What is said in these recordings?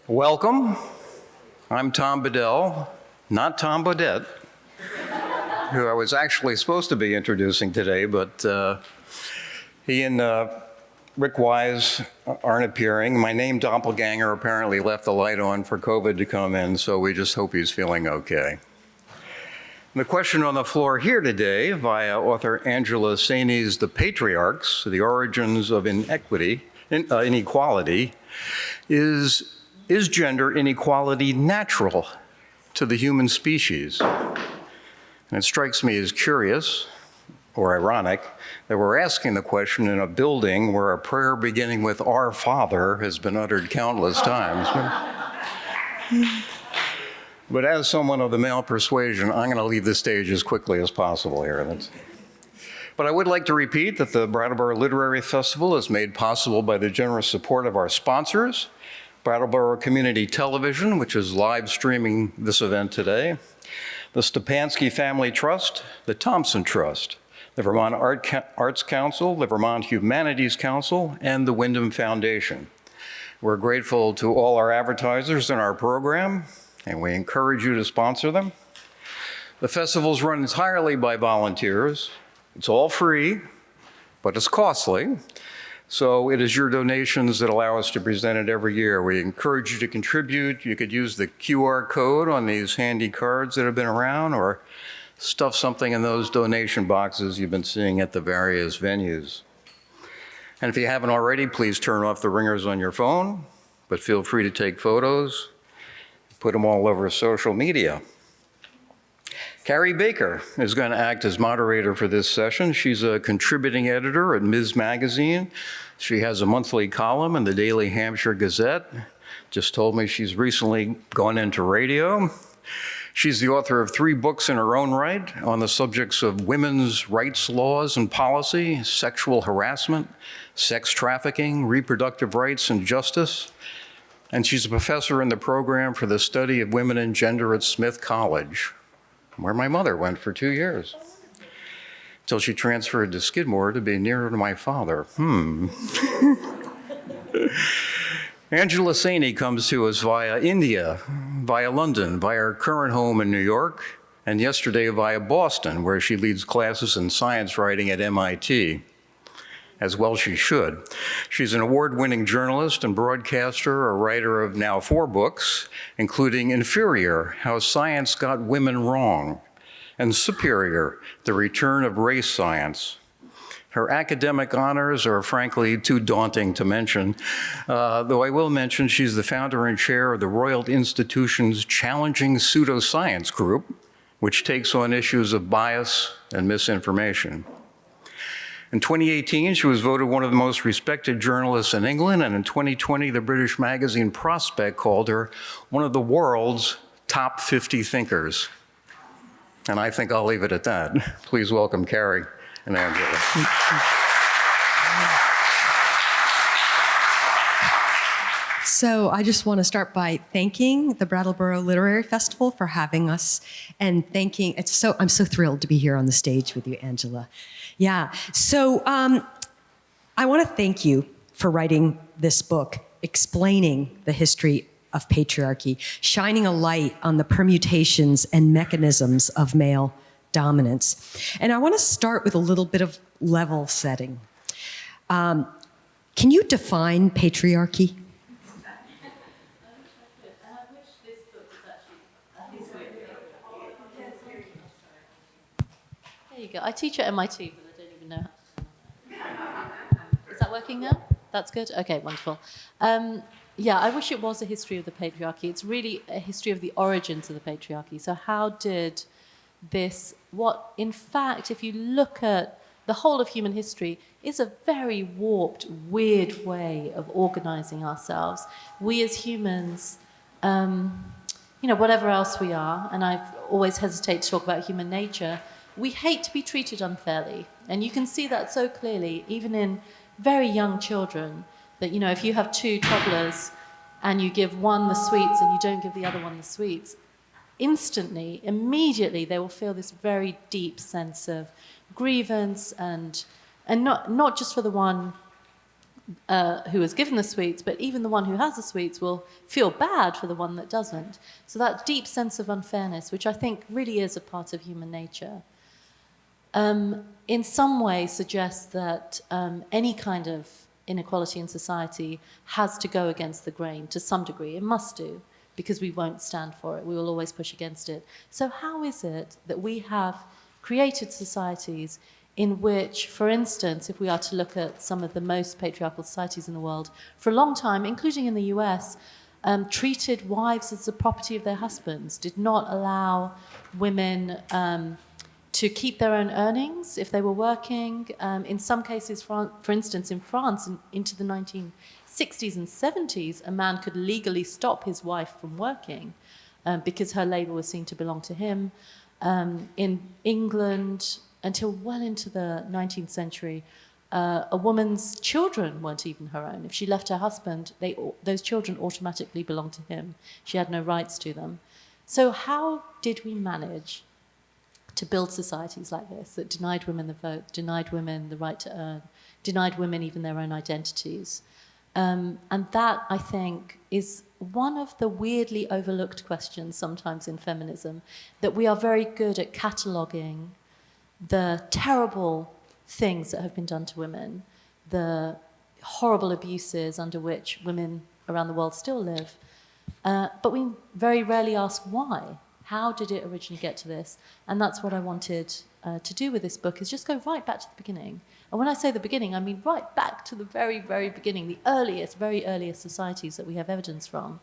Welcome. I'm Tom Bedell, not Tom Bodette, who I was actually supposed to be introducing today, but he and Rick Wise aren't appearing. My name doppelganger apparently left the light on for COVID to come in, so we just hope he's feeling okay. The question on the floor here today via author Angela Saini's The Patriarchs, The Origins of Inequality, is gender inequality natural to the human species? And it strikes me as curious or ironic that we're asking the question in a building where a prayer beginning with "Our Father" has been uttered countless times. But as someone of the male persuasion, I'm going to leave the stage as quickly as possible here. But I would like to repeat that the Brattleboro Literary Festival is made possible by the generous support of our sponsors, Brattleboro Community Television, which is live streaming this event today, the Stepansky Family Trust, the Thompson Trust, the Vermont Arts Council, the Vermont Humanities Council, and the Wyndham Foundation. We're grateful to all our advertisers in our program, and we encourage you to sponsor them. The festival is run entirely by volunteers. It's all free, but it's costly. So it is your donations that allow us to present it every year. We encourage you to contribute. You could use the QR code on these handy cards that have been around, or stuff something in those donation boxes you've been seeing at the various venues. And if you haven't already, please turn off the ringers on your phone, but feel free to take photos, put them all over social media. Carrie Baker is going to act as moderator for this session. She's a contributing editor at Ms. Magazine. She has a monthly column in the Daily Hampshire Gazette. Just told me she's recently gone into radio. She's the author of 3 books in her own right on the subjects of women's rights laws and policy, sexual harassment, sex trafficking, reproductive rights and justice. And she's a professor in the program for the study of women and gender at Smith College, where my mother went for 2 years, until she transferred to Skidmore to be nearer to my father. Angela Saini comes to us via India, via London, via her current home in New York, and yesterday via Boston, where she leads classes in science writing at MIT. As well she should. She's an award-winning journalist and broadcaster, a writer of now 4 books, including Inferior, How Science Got Women Wrong, and Superior, The Return of Race Science. Her academic honors are frankly too daunting to mention, though I will mention she's the founder and chair of the Royal Institution's Challenging Pseudoscience Group, which takes on issues of bias and misinformation. In 2018, she was voted one of the most respected journalists in England, and in 2020, the British magazine Prospect called her one of the world's top 50 thinkers. And I think I'll leave it at that. Please welcome Carrie and Angela. So I just want to start by thanking the Brattleboro Literary Festival for having us, and I'm so thrilled to be here on the stage with you, Angela. Yeah, so I want to thank you for writing this book, explaining the history of patriarchy, shining a light on the permutations and mechanisms of male dominance. And I want to start with a little bit of level setting. Can you define patriarchy? There you go. I teach at MIT, but I don't even know how. Is that working now? That's good? Okay, wonderful. Yeah, I wish it was a history of the patriarchy. It's really a history of the origins of the patriarchy. So how did in fact, if you look at the whole of human history, is a very warped, weird way of organizing ourselves. We as humans, whatever else we are, and I've always hesitated to talk about human nature, we hate to be treated unfairly. And you can see that so clearly, even in very young children, that, if you have 2 toddlers and you give one the sweets and you don't give the other one the sweets, immediately, they will feel this very deep sense of grievance and not just for the one who is given the sweets, but even the one who has the sweets will feel bad for the one that doesn't. So that deep sense of unfairness, which I think really is a part of human nature, in some way suggests that any kind of inequality in society has to go against the grain to some degree. It must do, because we won't stand for it. We will always push against it. So how is it that we have created societies in which, for instance, if we are to look at some of the most patriarchal societies in the world, for a long time, including in the US, treated wives as the property of their husbands, did not allow women to keep their own earnings if they were working. In some cases, for instance, in France, into the 1960s and 70s, a man could legally stop his wife from working because her labor was seen to belong to him. In England, until well into the 19th century, a woman's children weren't even her own. If she left her husband, those children automatically belonged to him. She had no rights to them. So how did we manage to build societies like this that denied women the vote, denied women the right to earn, denied women even their own identities? And that, I think, is one of the weirdly overlooked questions sometimes in feminism, that we are very good at cataloguing the terrible things that have been done to women, the horrible abuses under which women around the world still live, but we very rarely ask why. How did it originally get to this? And that's what I wanted to do with this book, is just go right back to the beginning. And when I say the beginning, I mean right back to the very, very beginning, the earliest, very earliest societies that we have evidence from.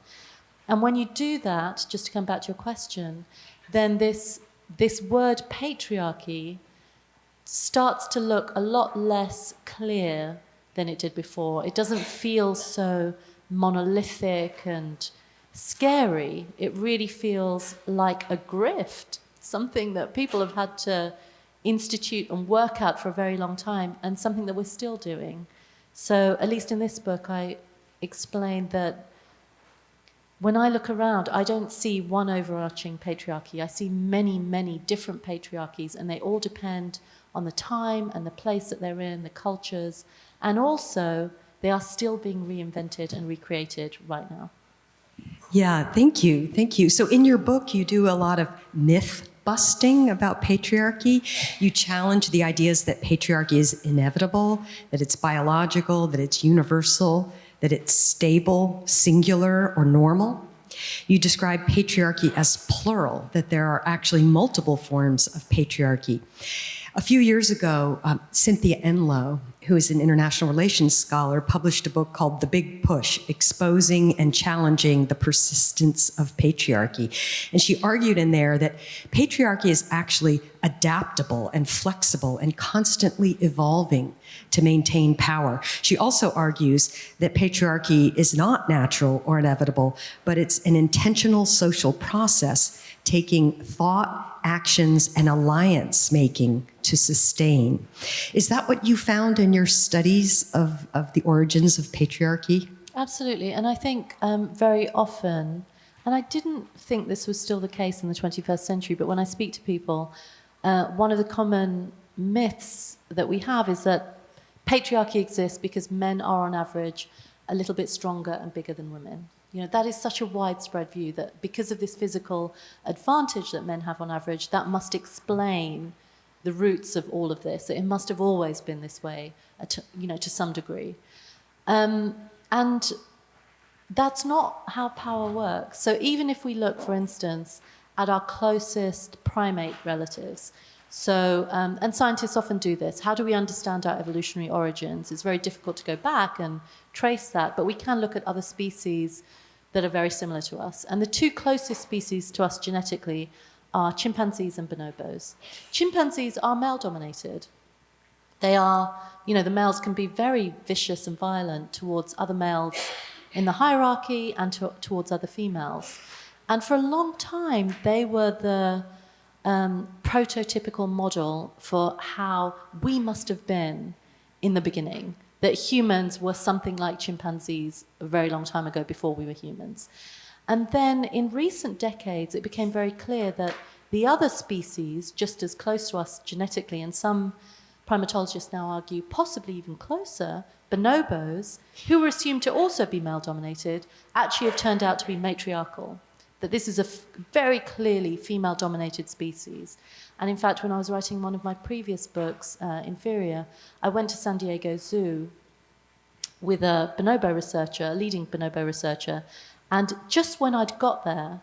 And when you do that, just to come back to your question, then this word patriarchy starts to look a lot less clear than it did before. It doesn't feel so monolithic and scary. It really feels like a grift, something that people have had to institute and work out for a very long time, and something that we're still doing. So at least in this book, I explained that when I look around, I don't see one overarching patriarchy. I see many, many different patriarchies, and they all depend on the time and the place that they're in, the cultures, and also they are still being reinvented and recreated right now. Yeah, thank you. Thank you. So in your book, you do a lot of myth busting about patriarchy. You challenge the ideas that patriarchy is inevitable, that it's biological, that it's universal, that it's stable, singular, or normal. You describe patriarchy as plural, that there are actually multiple forms of patriarchy. A few years ago, Cynthia Enloe, who is an international relations scholar, published a book called The Big Push, Exposing and Challenging the Persistence of Patriarchy. And she argued in there that patriarchy is actually adaptable and flexible and constantly evolving to maintain power. She also argues that patriarchy is not natural or inevitable, but it's an intentional social process taking thought, actions, and alliance making to sustain. Is that what you found in your studies of the origins of patriarchy? Absolutely. And I think very often, and I didn't think this was still the case in the 21st century, but when I speak to people, one of the common myths that we have is that patriarchy exists because men are on average a little bit stronger and bigger than women. You know, that is such a widespread view that because of this physical advantage that men have on average, that must explain the roots of all of this. It must have always been this way, to some degree. And that's not how power works. So even if we look, for instance, at our closest primate relatives, and scientists often do this. How do we understand our evolutionary origins? It's very difficult to go back and trace that, but we can look at other species that are very similar to us. And the two closest species to us genetically are chimpanzees and bonobos. Chimpanzees are male-dominated. They are, the males can be very vicious and violent towards other males in the hierarchy and towards other females. And for a long time, they were the prototypical model for how we must have been in the beginning, that humans were something like chimpanzees a very long time ago before we were humans. And then in recent decades, it became very clear that the other species, just as close to us genetically, and some primatologists now argue possibly even closer, bonobos, who were assumed to also be male-dominated, actually have turned out to be matriarchal, that this is a very clearly female-dominated species. And in fact, when I was writing one of my previous books, Inferior, I went to San Diego Zoo with a bonobo researcher, a leading bonobo researcher, and just when I'd got there,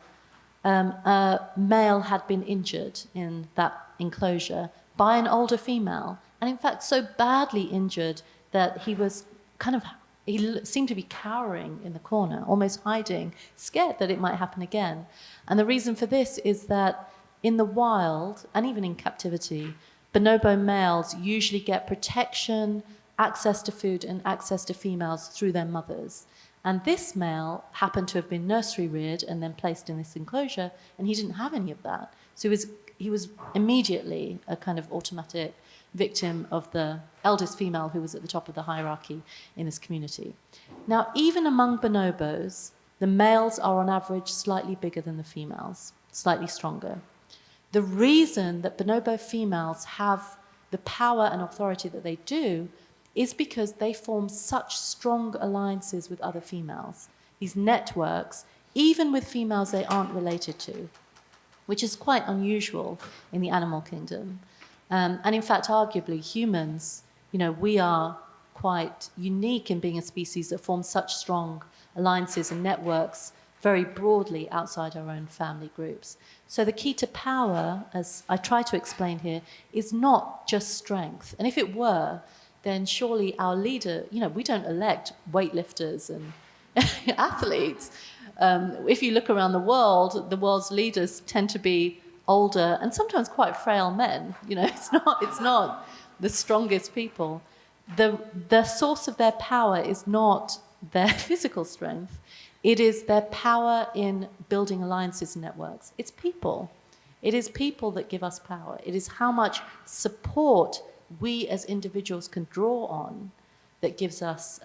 a male had been injured in that enclosure by an older female, and in fact so badly injured that he seemed to be cowering in the corner, almost hiding, scared that it might happen again. And the reason for this is that in the wild, and even in captivity, bonobo males usually get protection, access to food, and access to females through their mothers. And this male happened to have been nursery reared and then placed in this enclosure, and he didn't have any of that. So he was immediately a kind of automatic victim of the eldest female who was at the top of the hierarchy in this community. Now, even among bonobos, the males are on average slightly bigger than the females, slightly stronger. The reason that bonobo females have the power and authority that they do is because they form such strong alliances with other females, these networks, even with females they aren't related to, which is quite unusual in the animal kingdom. And in fact, arguably, humans, we are quite unique in being a species that forms such strong alliances and networks very broadly outside our own family groups. So the key to power, as I try to explain here, is not just strength. And if it were, then surely our leader, we don't elect weightlifters and athletes. If you look around the world's leaders tend to be older and sometimes quite frail men. It's not the strongest people. The source of their power is not their physical strength. It is their power in building alliances and networks. It's people. It is people that give us power. It is how much support we as individuals can draw on that gives us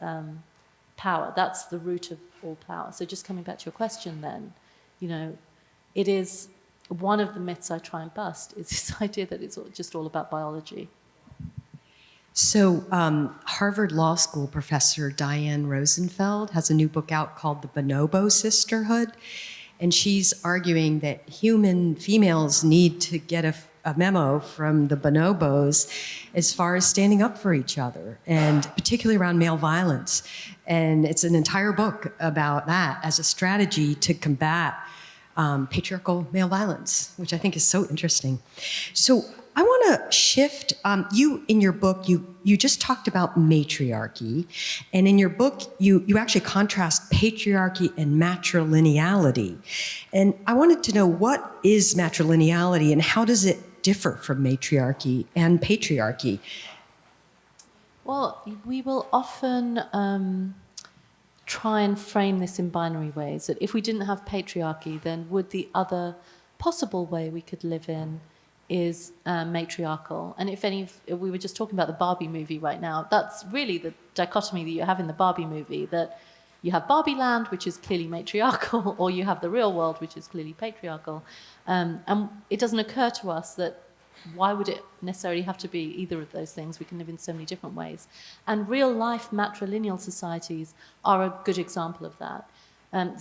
power. That's the root of all power. So just coming back to your question then, it is one of the myths I try and bust is this idea that it's just all about biology. So Harvard Law School professor Diane Rosenfeld has a new book out called The Bonobo Sisterhood, and she's arguing that human females need to get a memo from the bonobos as far as standing up for each other, and particularly around male violence. And it's an entire book about that as a strategy to combat patriarchal male violence, which I think is so interesting. So I want to shift. In your book, you just talked about matriarchy, and in your book, you actually contrast patriarchy and matrilineality. And I wanted to know, what is matrilineality, and how does it differ from matriarchy and patriarchy? Well, we will often try and frame this in binary ways, that if we didn't have patriarchy, then would the other possible way we could live in is matriarchal. And if we were just talking about the Barbie movie right now, that's really the dichotomy that you have in the Barbie movie, that you have Barbie land, which is clearly matriarchal, or you have the real world, which is clearly patriarchal. And it doesn't occur to us that why would it necessarily have to be either of those things? We can live in so many different ways. And real-life matrilineal societies are a good example of that.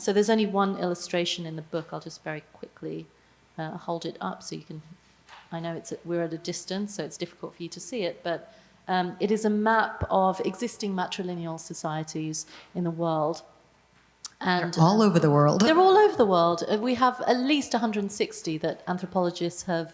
So there's only one illustration in the book. I'll just very quickly hold it up so you can... I know we're at a distance, so it's difficult for you to see it, but it is a map of existing matrilineal societies in the world. And they're all over the world. They're all over the world. We have at least 160 that anthropologists have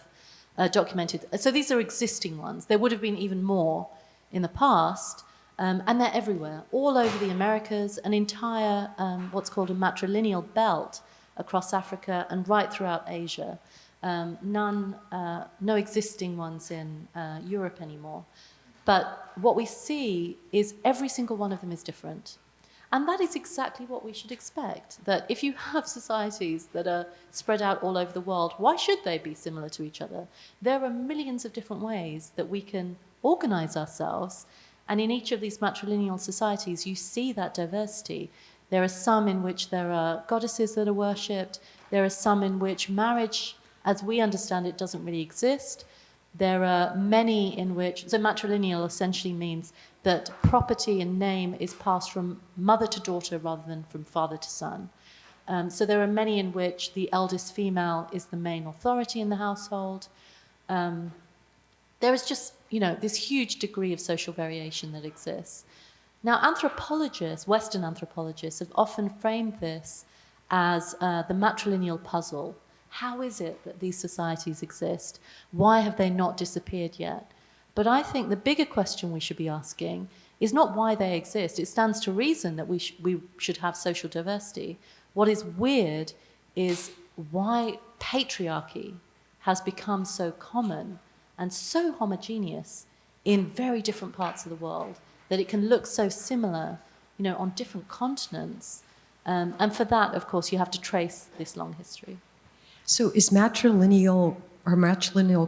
documented. So these are existing ones. There would have been even more in the past, and they're everywhere, all over the Americas, an entire what's called a matrilineal belt across Africa and right throughout Asia. No existing ones in Europe anymore. But what we see is every single one of them is different. And that is exactly what we should expect, that if you have societies that are spread out all over the world, why should they be similar to each other? There are millions of different ways that we can organize ourselves. And in each of these matrilineal societies, you see that diversity. There are some in which there are goddesses that are worshipped. There are some in which marriage, as we understand it, doesn't really exist. There are many in which, so matrilineal essentially means that property and name is passed from mother to daughter rather than from father to son. So there are many in which the eldest female is the main authority in the household. There is just, this huge degree of social variation that exists. Now, anthropologists, Western anthropologists, have often framed this as the matrilineal puzzle. How is it that these societies exist? Why have they not disappeared yet? But I think the bigger question we should be asking is not why they exist. It stands to reason that we should have social diversity. What is weird is why patriarchy has become so common and so homogeneous in very different parts of the world, that it can look so similar, on different continents. And for that, of course, you have to trace this long history. So is matrilineal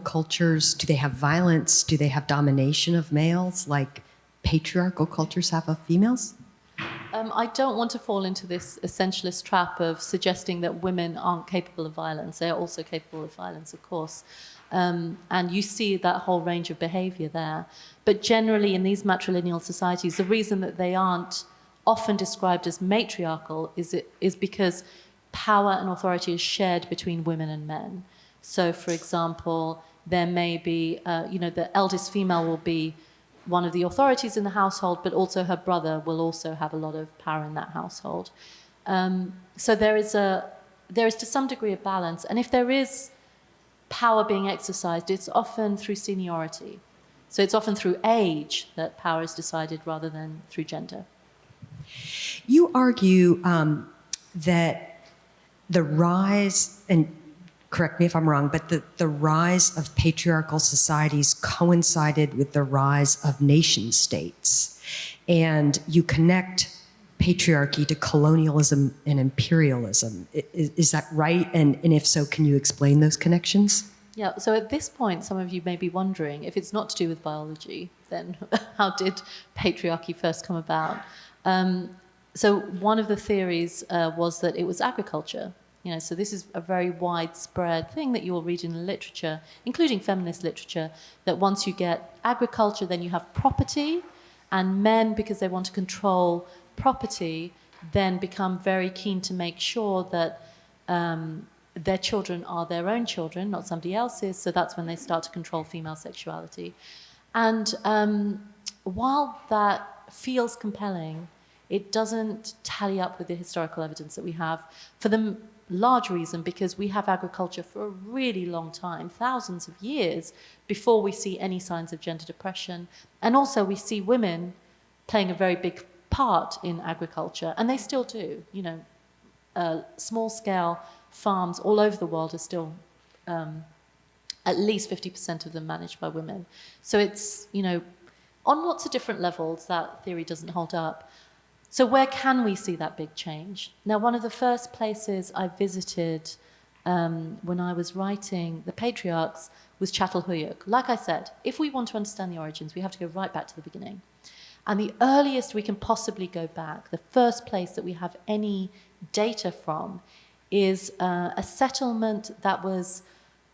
cultures, do they have violence? Do they have domination of males like patriarchal cultures have of females? I don't want to fall into this essentialist trap of suggesting that women aren't capable of violence. They are also capable of violence, of course. And you see that whole range of behavior there. But generally in these matrilineal societies, the reason that they aren't often described as matriarchal is because power and authority is shared between women and men. So, for example, there may be, the eldest female will be one of the authorities in the household, but also her brother will also have a lot of power in that household. So there is to some degree a balance. And if there is power being exercised, it's often through seniority. So it's often through age that power is decided rather than through gender. You argue that the rise, and correct me if I'm wrong, but the rise of patriarchal societies coincided with the rise of nation states. And you connect patriarchy to colonialism and imperialism. Is that right? And if so, can you explain those connections? Yeah, so at this point, some of you may be wondering, if it's not to do with biology, then how did patriarchy first come about? So one of the theories was that it was agriculture. So this is a very widespread thing that you will read in the literature, including feminist literature, that once you get agriculture, then you have property, and men, because they want to control property, then become very keen to make sure that their children are their own children, not somebody else's, so that's when they start to control female sexuality. And while that feels compelling, it doesn't tally up with the historical evidence that we have, for the large reason because we have agriculture for a really long time, thousands of years, before we see any signs of gender depression. And also we see women playing a very big part in agriculture, and they still do. Small-scale farms all over the world are still at least 50% of them managed by women. So it's, on lots of different levels, that theory doesn't hold up. So where can we see that big change? Now, one of the first places I visited when I was writing The Patriarchs was Çatalhöyük. Like I said, if we want to understand the origins, we have to go right back to the beginning. And the earliest we can possibly go back, the first place that we have any data from, is a settlement that was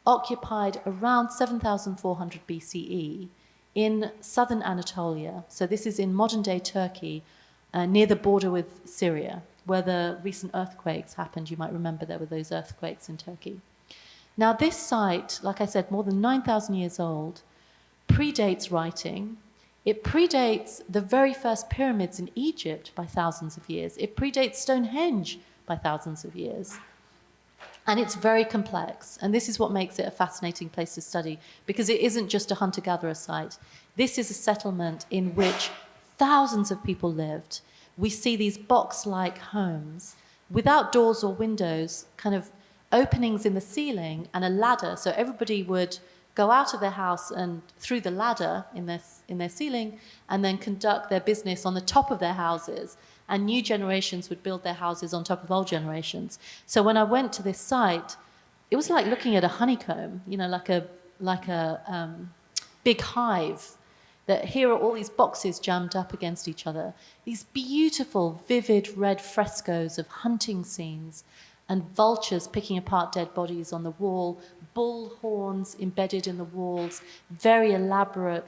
occupied around 7,400 BCE in southern Anatolia. So this is in modern-day Turkey, near the border with Syria, where the recent earthquakes happened. You might remember there were those earthquakes in Turkey. Now, this site, like I said, more than 9,000 years old, predates writing. It predates the very first pyramids in Egypt by thousands of years. It predates Stonehenge by thousands of years. And it's very complex. And this is what makes it a fascinating place to study, because it isn't just a hunter-gatherer site. This is a settlement in which thousands of people lived. We see these box-like homes without doors or windows, kind of openings in the ceiling and a ladder. So everybody would go out of their house and through the ladder in their ceiling and then conduct their business on the top of their houses. And new generations would build their houses on top of old generations. So when I went to this site, it was like looking at a honeycomb, like a big hive. That here are all these boxes jammed up against each other. These beautiful, vivid red frescoes of hunting scenes and vultures picking apart dead bodies on the wall, bull horns embedded in the walls, very elaborate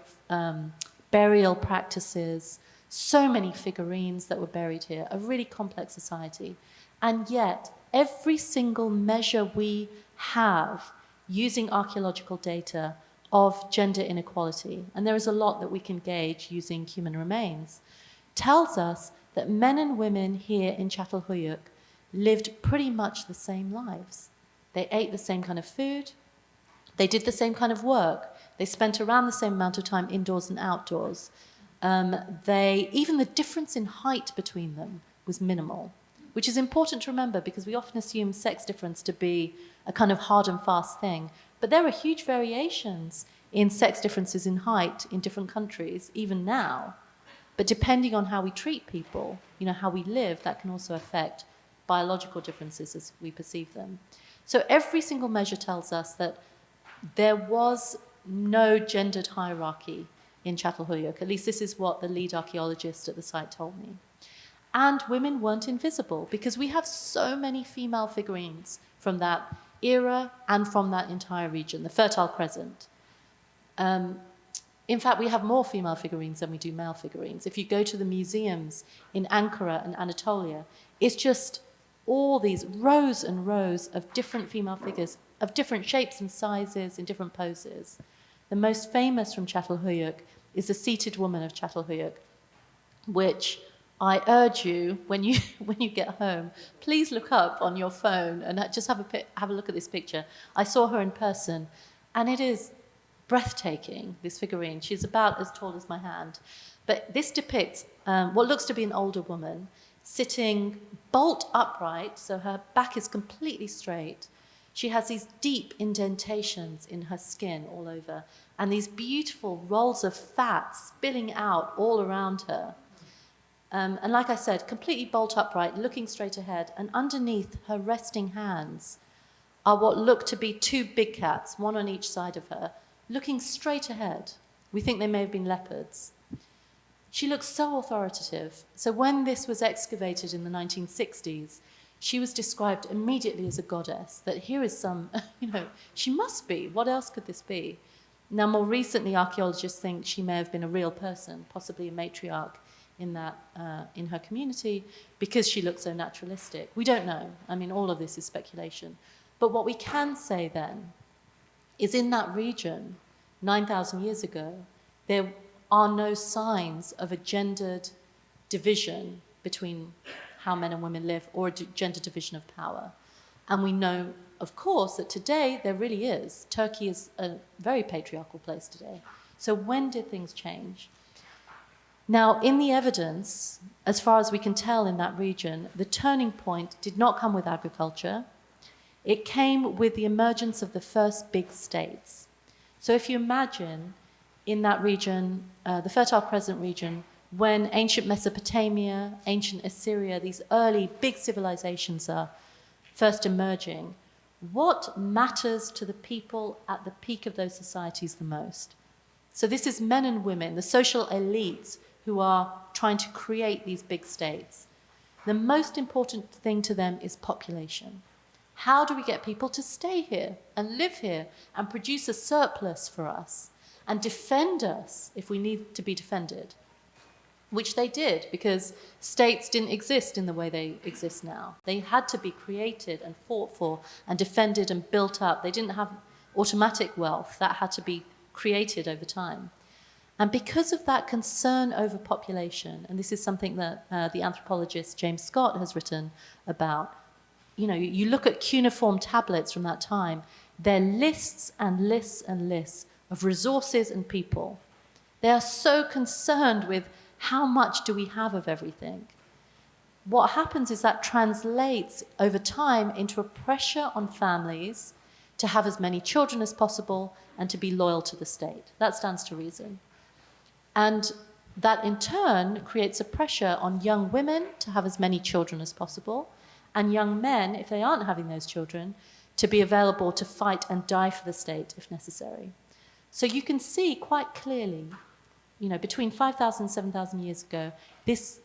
burial practices, so many figurines that were buried here, a really complex society. And yet, every single measure we have using archaeological data of gender inequality, and there is a lot that we can gauge using human remains, tells us that men and women here in Çatalhöyük lived pretty much the same lives. They ate the same kind of food, they did the same kind of work, they spent around the same amount of time indoors and outdoors. Even the difference in height between them was minimal, which is important to remember because we often assume sex difference to be a kind of hard and fast thing. But there are huge variations in sex differences in height in different countries, even now. But depending on how we treat people, how we live, that can also affect biological differences as we perceive them. So every single measure tells us that there was no gendered hierarchy in Çatalhöyük. At least this is what the lead archaeologist at the site told me. And women weren't invisible because we have so many female figurines from that era and from that entire region, the Fertile Crescent. In fact, we have more female figurines than we do male figurines. If you go to the museums in Ankara and Anatolia, it's just all these rows and rows of different female figures of different shapes and sizes in different poses. The most famous from Çatalhöyük is the seated woman of Çatalhöyük, which I urge you, when you get home, please look up on your phone and just have a look at this picture. I saw her in person, and it is breathtaking, this figurine. She's about as tall as my hand. But this depicts what looks to be an older woman sitting bolt upright, so her back is completely straight. She has these deep indentations in her skin all over, and these beautiful rolls of fat spilling out all around her. And like I said, completely bolt upright, looking straight ahead, and underneath her resting hands are what look to be two big cats, one on each side of her, looking straight ahead. We think they may have been leopards. She looks so authoritative. So when this was excavated in the 1960s, she was described immediately as a goddess, that here is some, she must be. What else could this be? Now, more recently, archaeologists think she may have been a real person, possibly a matriarch in her community, because she looked so naturalistic. We don't know. I mean, all of this is speculation. But what we can say then is in that region, 9,000 years ago, there are no signs of a gendered division between how men and women live or a gender division of power. And we know, of course, that today there really is. Turkey is a very patriarchal place today. So when did things change? Now, in the evidence, as far as we can tell in that region, the turning point did not come with agriculture. It came with the emergence of the first big states. So if you imagine in that region, the Fertile Crescent region, when ancient Mesopotamia, ancient Assyria, these early big civilizations are first emerging, what matters to the people at the peak of those societies the most? So this is men and women, the social elites who are trying to create these big states. The most important thing to them is population. How do we get people to stay here and live here and produce a surplus for us and defend us if we need to be defended? Which they did, because states didn't exist in the way they exist now. They had to be created and fought for and defended and built up. They didn't have automatic wealth. That had to be created over time. And because of that concern over population, and this is something that the anthropologist James Scott has written about, you look at cuneiform tablets from that time, they're lists and lists and lists of resources and people. They are so concerned with how much do we have of everything. What happens is that translates over time into a pressure on families to have as many children as possible and to be loyal to the state. That stands to reason. And that in turn creates a pressure on young women to have as many children as possible, and young men, if they aren't having those children, to be available to fight and die for the state if necessary. So you can see quite clearly, between 5,000 and 7,000 years ago, these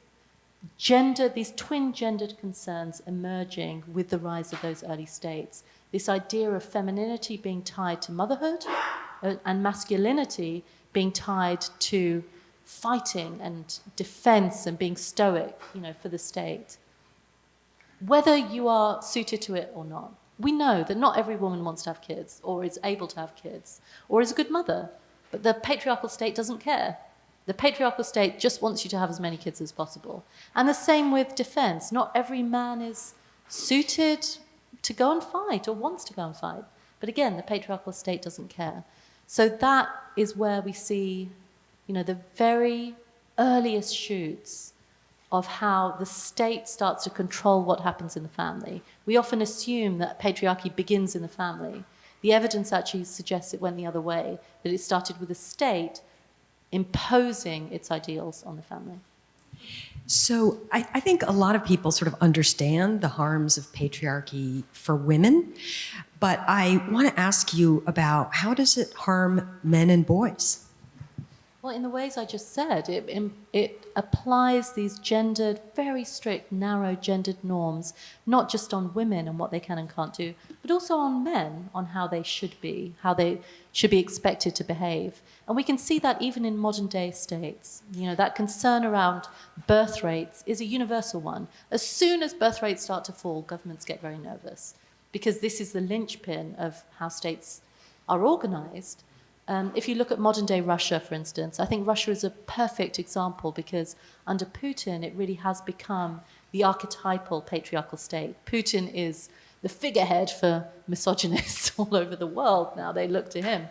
twin gendered concerns emerging with the rise of those early states. this idea of femininity being tied to motherhood and masculinity being tied to fighting and defense and being stoic, for the state. Whether you are suited to it or not, we know that not every woman wants to have kids or is able to have kids or is a good mother, but the patriarchal state doesn't care. The patriarchal state just wants you to have as many kids as possible. And the same with defense. Not every man is suited to go and fight or wants to go and fight. But again, the patriarchal state doesn't care. So that is where we see, the very earliest shoots of how the state starts to control what happens in the family. We often assume that patriarchy begins in the family. The evidence actually suggests it went the other way, that it started with the state imposing its ideals on the family. So I think a lot of people sort of understand the harms of patriarchy for women, but I want to ask you about how does it harm men and boys? Well, in the ways I just said, it applies these gendered, very strict, narrow gendered norms, not just on women and what they can and can't do, but also on men, on how they should be, how they should be expected to behave. And we can see that even in modern day states. That concern around birth rates is a universal one. As soon as birth rates start to fall, governments get very nervous, because this is the linchpin of how states are organized. If you look at modern-day Russia, for instance, I think Russia is a perfect example because under Putin, it really has become the archetypal patriarchal state. Putin is the figurehead for misogynists all over the world now. They look to him.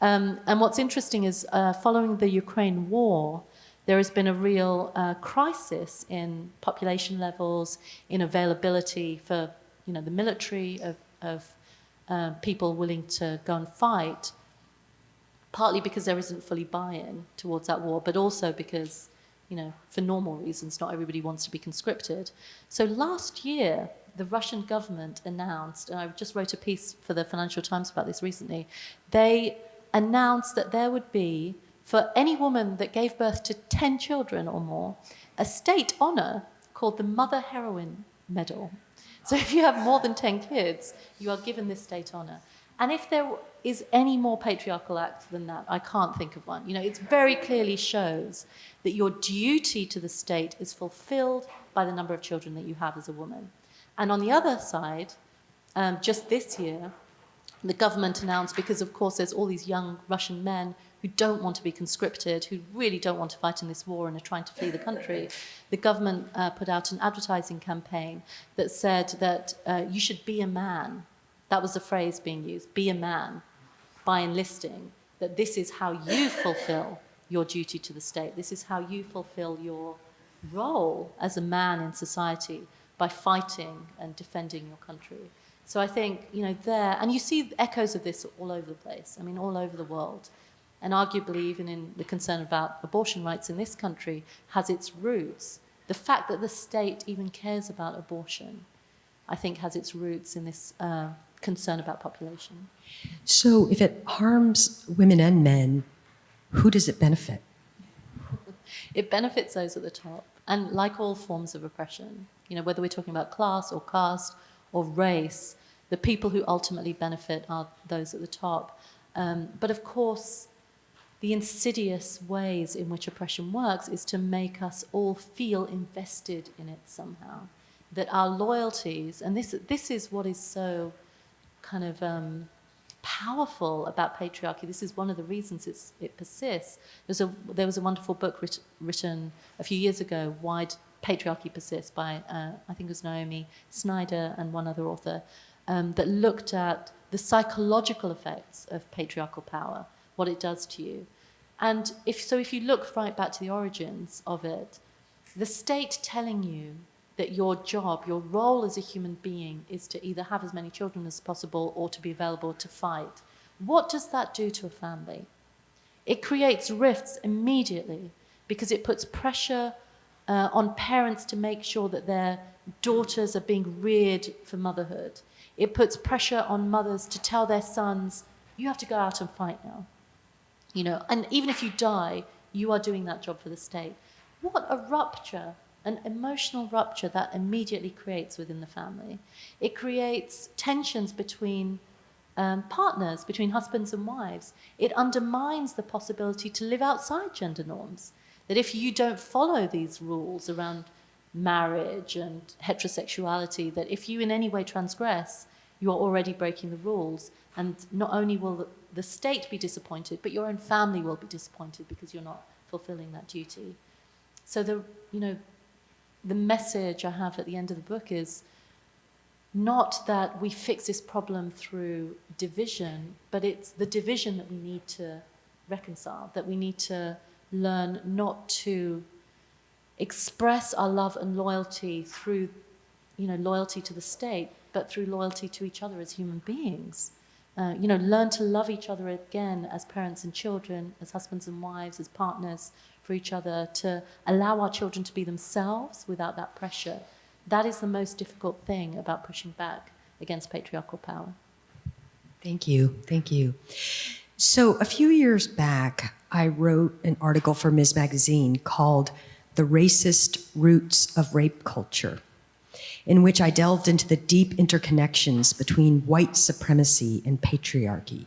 And what's interesting is following the Ukraine war, there has been a real crisis in population levels, in availability for the military of people willing to go and fight, partly because there isn't fully buy-in towards that war, but also because, for normal reasons, not everybody wants to be conscripted. So last year, the Russian government announced, and I just wrote a piece for the Financial Times about this recently, they announced that there would be, for any woman that gave birth to 10 children or more, a state honor called the Mother Heroine Medal. So if you have more than 10 kids, you are given this state honor. And if there is any more patriarchal act than that, I can't think of one. It very clearly shows that your duty to the state is fulfilled by the number of children that you have as a woman. And on the other side, just this year, the government announced, because of course there's all these young Russian men who don't want to be conscripted, who really don't want to fight in this war and are trying to flee the country, the government put out an advertising campaign that said that you should be a man. That was the phrase being used, be a man, by enlisting, that this is how you fulfill your duty to the state. This is how you fulfill your role as a man in society, by fighting and defending your country. So I think, there, and you see echoes of this all over the place, all over the world. And arguably, even in the concern about abortion rights in this country, has its roots. The fact that the state even cares about abortion, I think, has its roots in this concern about population. So if it harms women and men, who does it benefit? It benefits those at the top. And like all forms of oppression, whether we're talking about class or caste or race, the people who ultimately benefit are those at the top. But of course, the insidious ways in which oppression works is to make us all feel invested in it somehow. That our loyalties, and this is what is so kind of powerful about patriarchy. This is one of the reasons it persists. There was a wonderful book written a few years ago, Why Patriarchy Persists, by I think it was Naomi Snyder and one other author, that looked at the psychological effects of patriarchal power, what it does to you. And if you look right back to the origins of it, the state telling you that your job, your role as a human being is to either have as many children as possible or to be available to fight. What does that do to a family? It creates rifts immediately because it puts pressure on parents to make sure that their daughters are being reared for motherhood. It puts pressure on mothers to tell their sons, you have to go out and fight now. And even if you die, you are doing that job for the state. What a rupture an emotional rupture that immediately creates within the family. It creates tensions between partners, between husbands and wives. It undermines the possibility to live outside gender norms. That if you don't follow these rules around marriage and heterosexuality, that if you in any way transgress, you are already breaking the rules. And not only will the state be disappointed, but your own family will be disappointed because you're not fulfilling that duty. So the message I have at the end of the book is not that we fix this problem through division, but it's the division that we need to reconcile, that we need to learn not to express our love and loyalty through, loyalty to the state, but through loyalty to each other as human beings. Learn to love each other again as parents and children, as husbands and wives, as partners for each other, to allow our children to be themselves without that pressure. That is the most difficult thing about pushing back against patriarchal power. Thank you. Thank you. So a few years back, I wrote an article for Ms. Magazine called The Racist Roots of Rape Culture, in which I delved into the deep interconnections between white supremacy and patriarchy.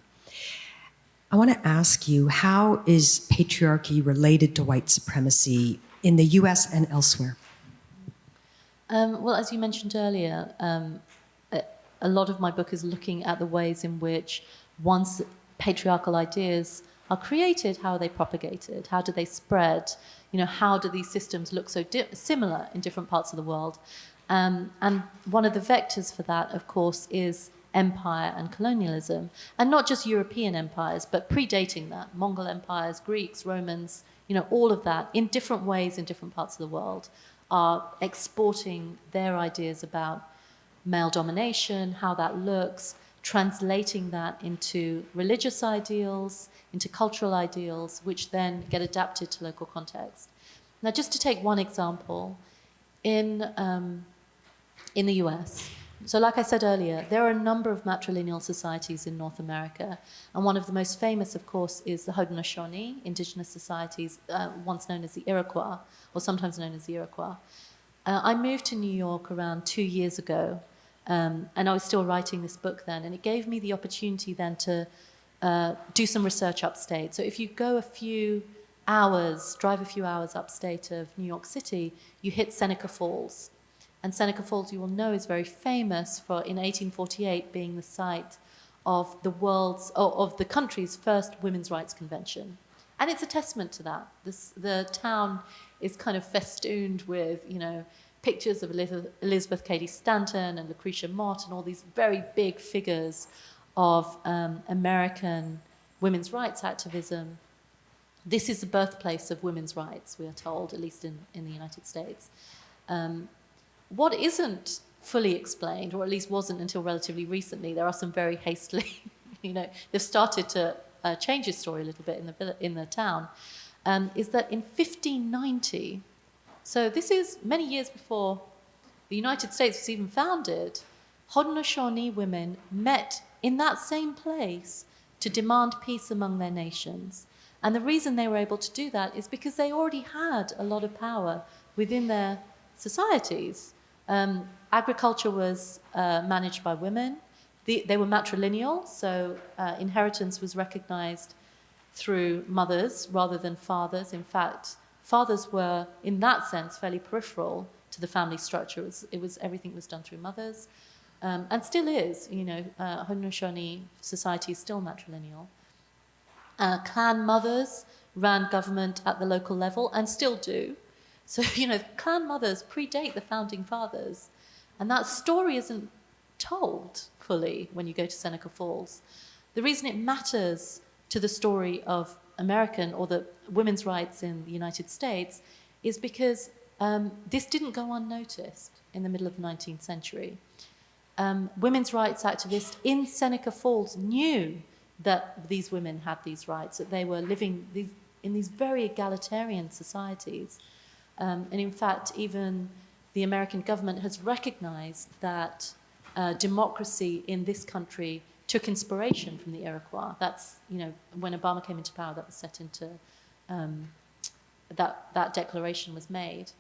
I want to ask you, how is patriarchy related to white supremacy in the US and elsewhere? Well, as you mentioned earlier, a lot of my book is looking at the ways in which once patriarchal ideas are created, how are they propagated, how do they spread, how do these systems look so similar in different parts of the world. And one of the vectors for that, of course, is empire and colonialism, and not just European empires, but predating that, Mongol empires, Greeks, Romans, all of that in different ways in different parts of the world are exporting their ideas about male domination, how that looks, translating that into religious ideals, into cultural ideals, which then get adapted to local context. Now, just to take one example, in the US, so like I said earlier, there are a number of matrilineal societies in North America, and one of the most famous, of course, is the Haudenosaunee, indigenous societies, once known as the Iroquois, or sometimes known as the Iroquois. I moved to New York around 2 years ago, and I was still writing this book then, and it gave me the opportunity then to do some research upstate. So if you go drive a few hours upstate of New York City, you hit Seneca Falls. And Seneca Falls, you will know, is very famous for, in 1848, being the site of the country's first women's rights convention. And it's a testament to that. The town is kind of festooned with, pictures of Elizabeth Cady Stanton and Lucretia Mott and all these very big figures of American women's rights activism. This is the birthplace of women's rights, we are told, at least in the United States. What isn't fully explained, or at least wasn't until relatively recently, there are some very hastily, they've started to change his story a little bit in the town, is that in 1590, so this is many years before the United States was even founded, Haudenosaunee women met in that same place to demand peace among their nations. And the reason they were able to do that is because they already had a lot of power within their societies. Agriculture was managed by women. They were matrilineal, so inheritance was recognized through mothers rather than fathers. In fact, fathers were, in that sense, fairly peripheral to the family structure. Everything was done through mothers, and still is. Haudenosaunee society is still matrilineal. Clan mothers ran government at the local level and still do. So, clan mothers predate the founding fathers. And that story isn't told fully when you go to Seneca Falls. The reason it matters to the story of American or the women's rights in the United States is because this didn't go unnoticed in the middle of the 19th century. Women's rights activists in Seneca Falls knew that these women had these rights, that they were living in these very egalitarian societies. And in fact, even the American government has recognized that democracy in this country took inspiration from the Iroquois. That's, when Obama came into power, that was set into, that declaration was made.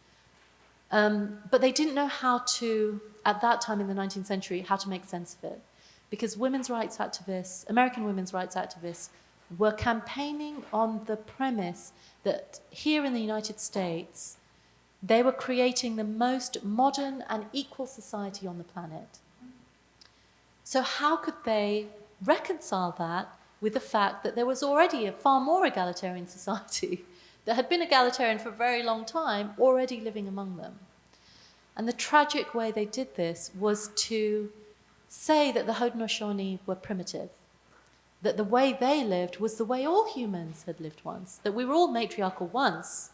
But they didn't know how to, at that time in the 19th century, how to make sense of it. Because women's rights activists, American women's rights activists, were campaigning on the premise that here in the United States, they were creating the most modern and equal society on the planet. So how could they reconcile that with the fact that there was already a far more egalitarian society that had been egalitarian for a very long time already living among them? And the tragic way they did this was to say that the Haudenosaunee were primitive, that the way they lived was the way all humans had lived once, that we were all matriarchal once,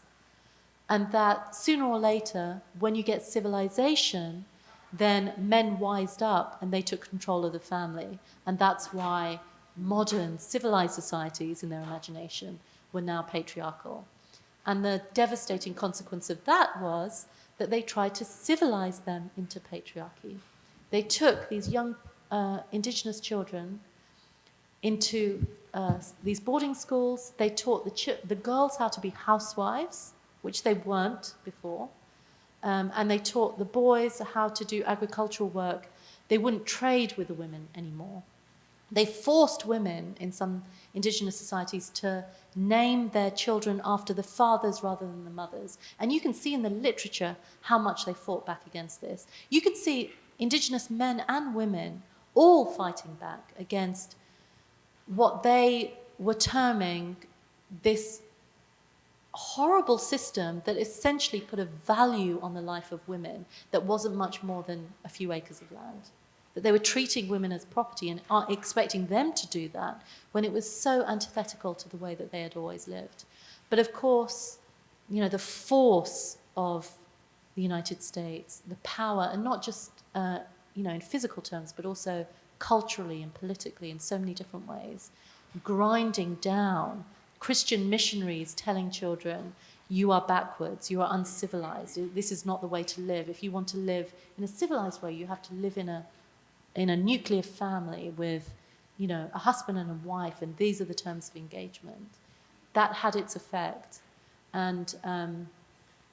and that sooner or later, when you get civilization, then men wised up and they took control of the family. And that's why modern civilized societies, in their imagination, were now patriarchal. And the devastating consequence of that was that they tried to civilize them into patriarchy. They took these young indigenous children into these boarding schools. They taught the girls how to be housewives, which they weren't before. And they taught the boys how to do agricultural work. They wouldn't trade with the women anymore. They forced women in some indigenous societies to name their children after the fathers rather than the mothers. And you can see in the literature how much they fought back against this. You can see indigenous men and women all fighting back against what they were terming this horrible system that essentially put a value on the life of women that wasn't much more than a few acres of land. That they were treating women as property and expecting them to do that when it was so antithetical to the way that they had always lived. But of course, you know, the force of the United States, the power, and not just, you know, in physical terms, but also culturally and politically in so many different ways, grinding down Christian missionaries telling children, you are backwards, you are uncivilized, this is not the way to live. If you want to live in a civilized way, you have to live in a nuclear family with, you know, a husband and a wife, and these are the terms of engagement. That had its effect. And,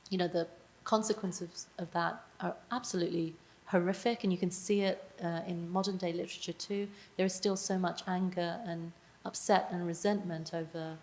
you know, the consequences of that are absolutely horrific, and you can see it in modern day literature too. There is still so much anger and upset and resentment over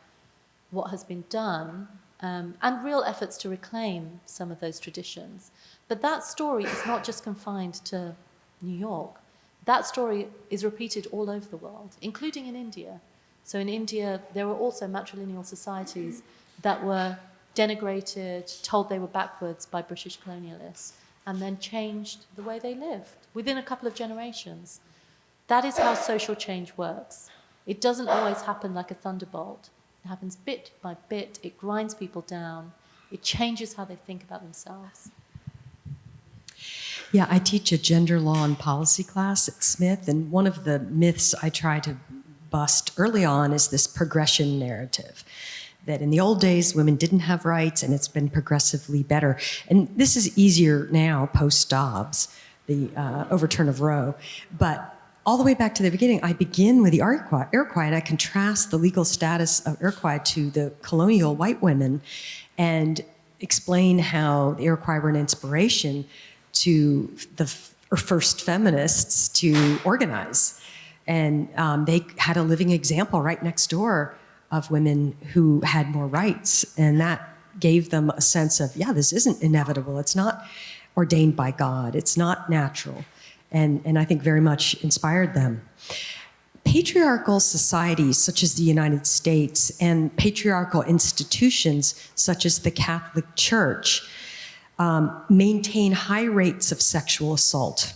what has been done, and real efforts to reclaim some of those traditions. But that story is not just confined to New York. That story is repeated all over the world, including in India. So in India, there were also matrilineal societies that were denigrated, told they were backwards by British colonialists, and then changed the way they lived within a couple of generations. That is how social change works. It doesn't always happen like a thunderbolt. It happens bit by bit. It grinds people down. It changes how they think about themselves. Yeah, I teach a gender law and policy class at Smith, and one of the myths I try to bust early on is this progression narrative, that in the old days, women didn't have rights, and it's been progressively better. And this is easier now, post-Dobbs, the overturn of Roe. But all the way back to the beginning, I begin with the Iroquois, and I contrast the legal status of Iroquois to the colonial white women and explain how the Iroquois were an inspiration to the first feminists to organize. And they had a living example right next door of women who had more rights. And that gave them a sense of, yeah, this isn't inevitable. It's not ordained by God. It's not natural. And I think very much inspired them. Patriarchal societies such as the United States and patriarchal institutions such as the Catholic Church maintain high rates of sexual assault.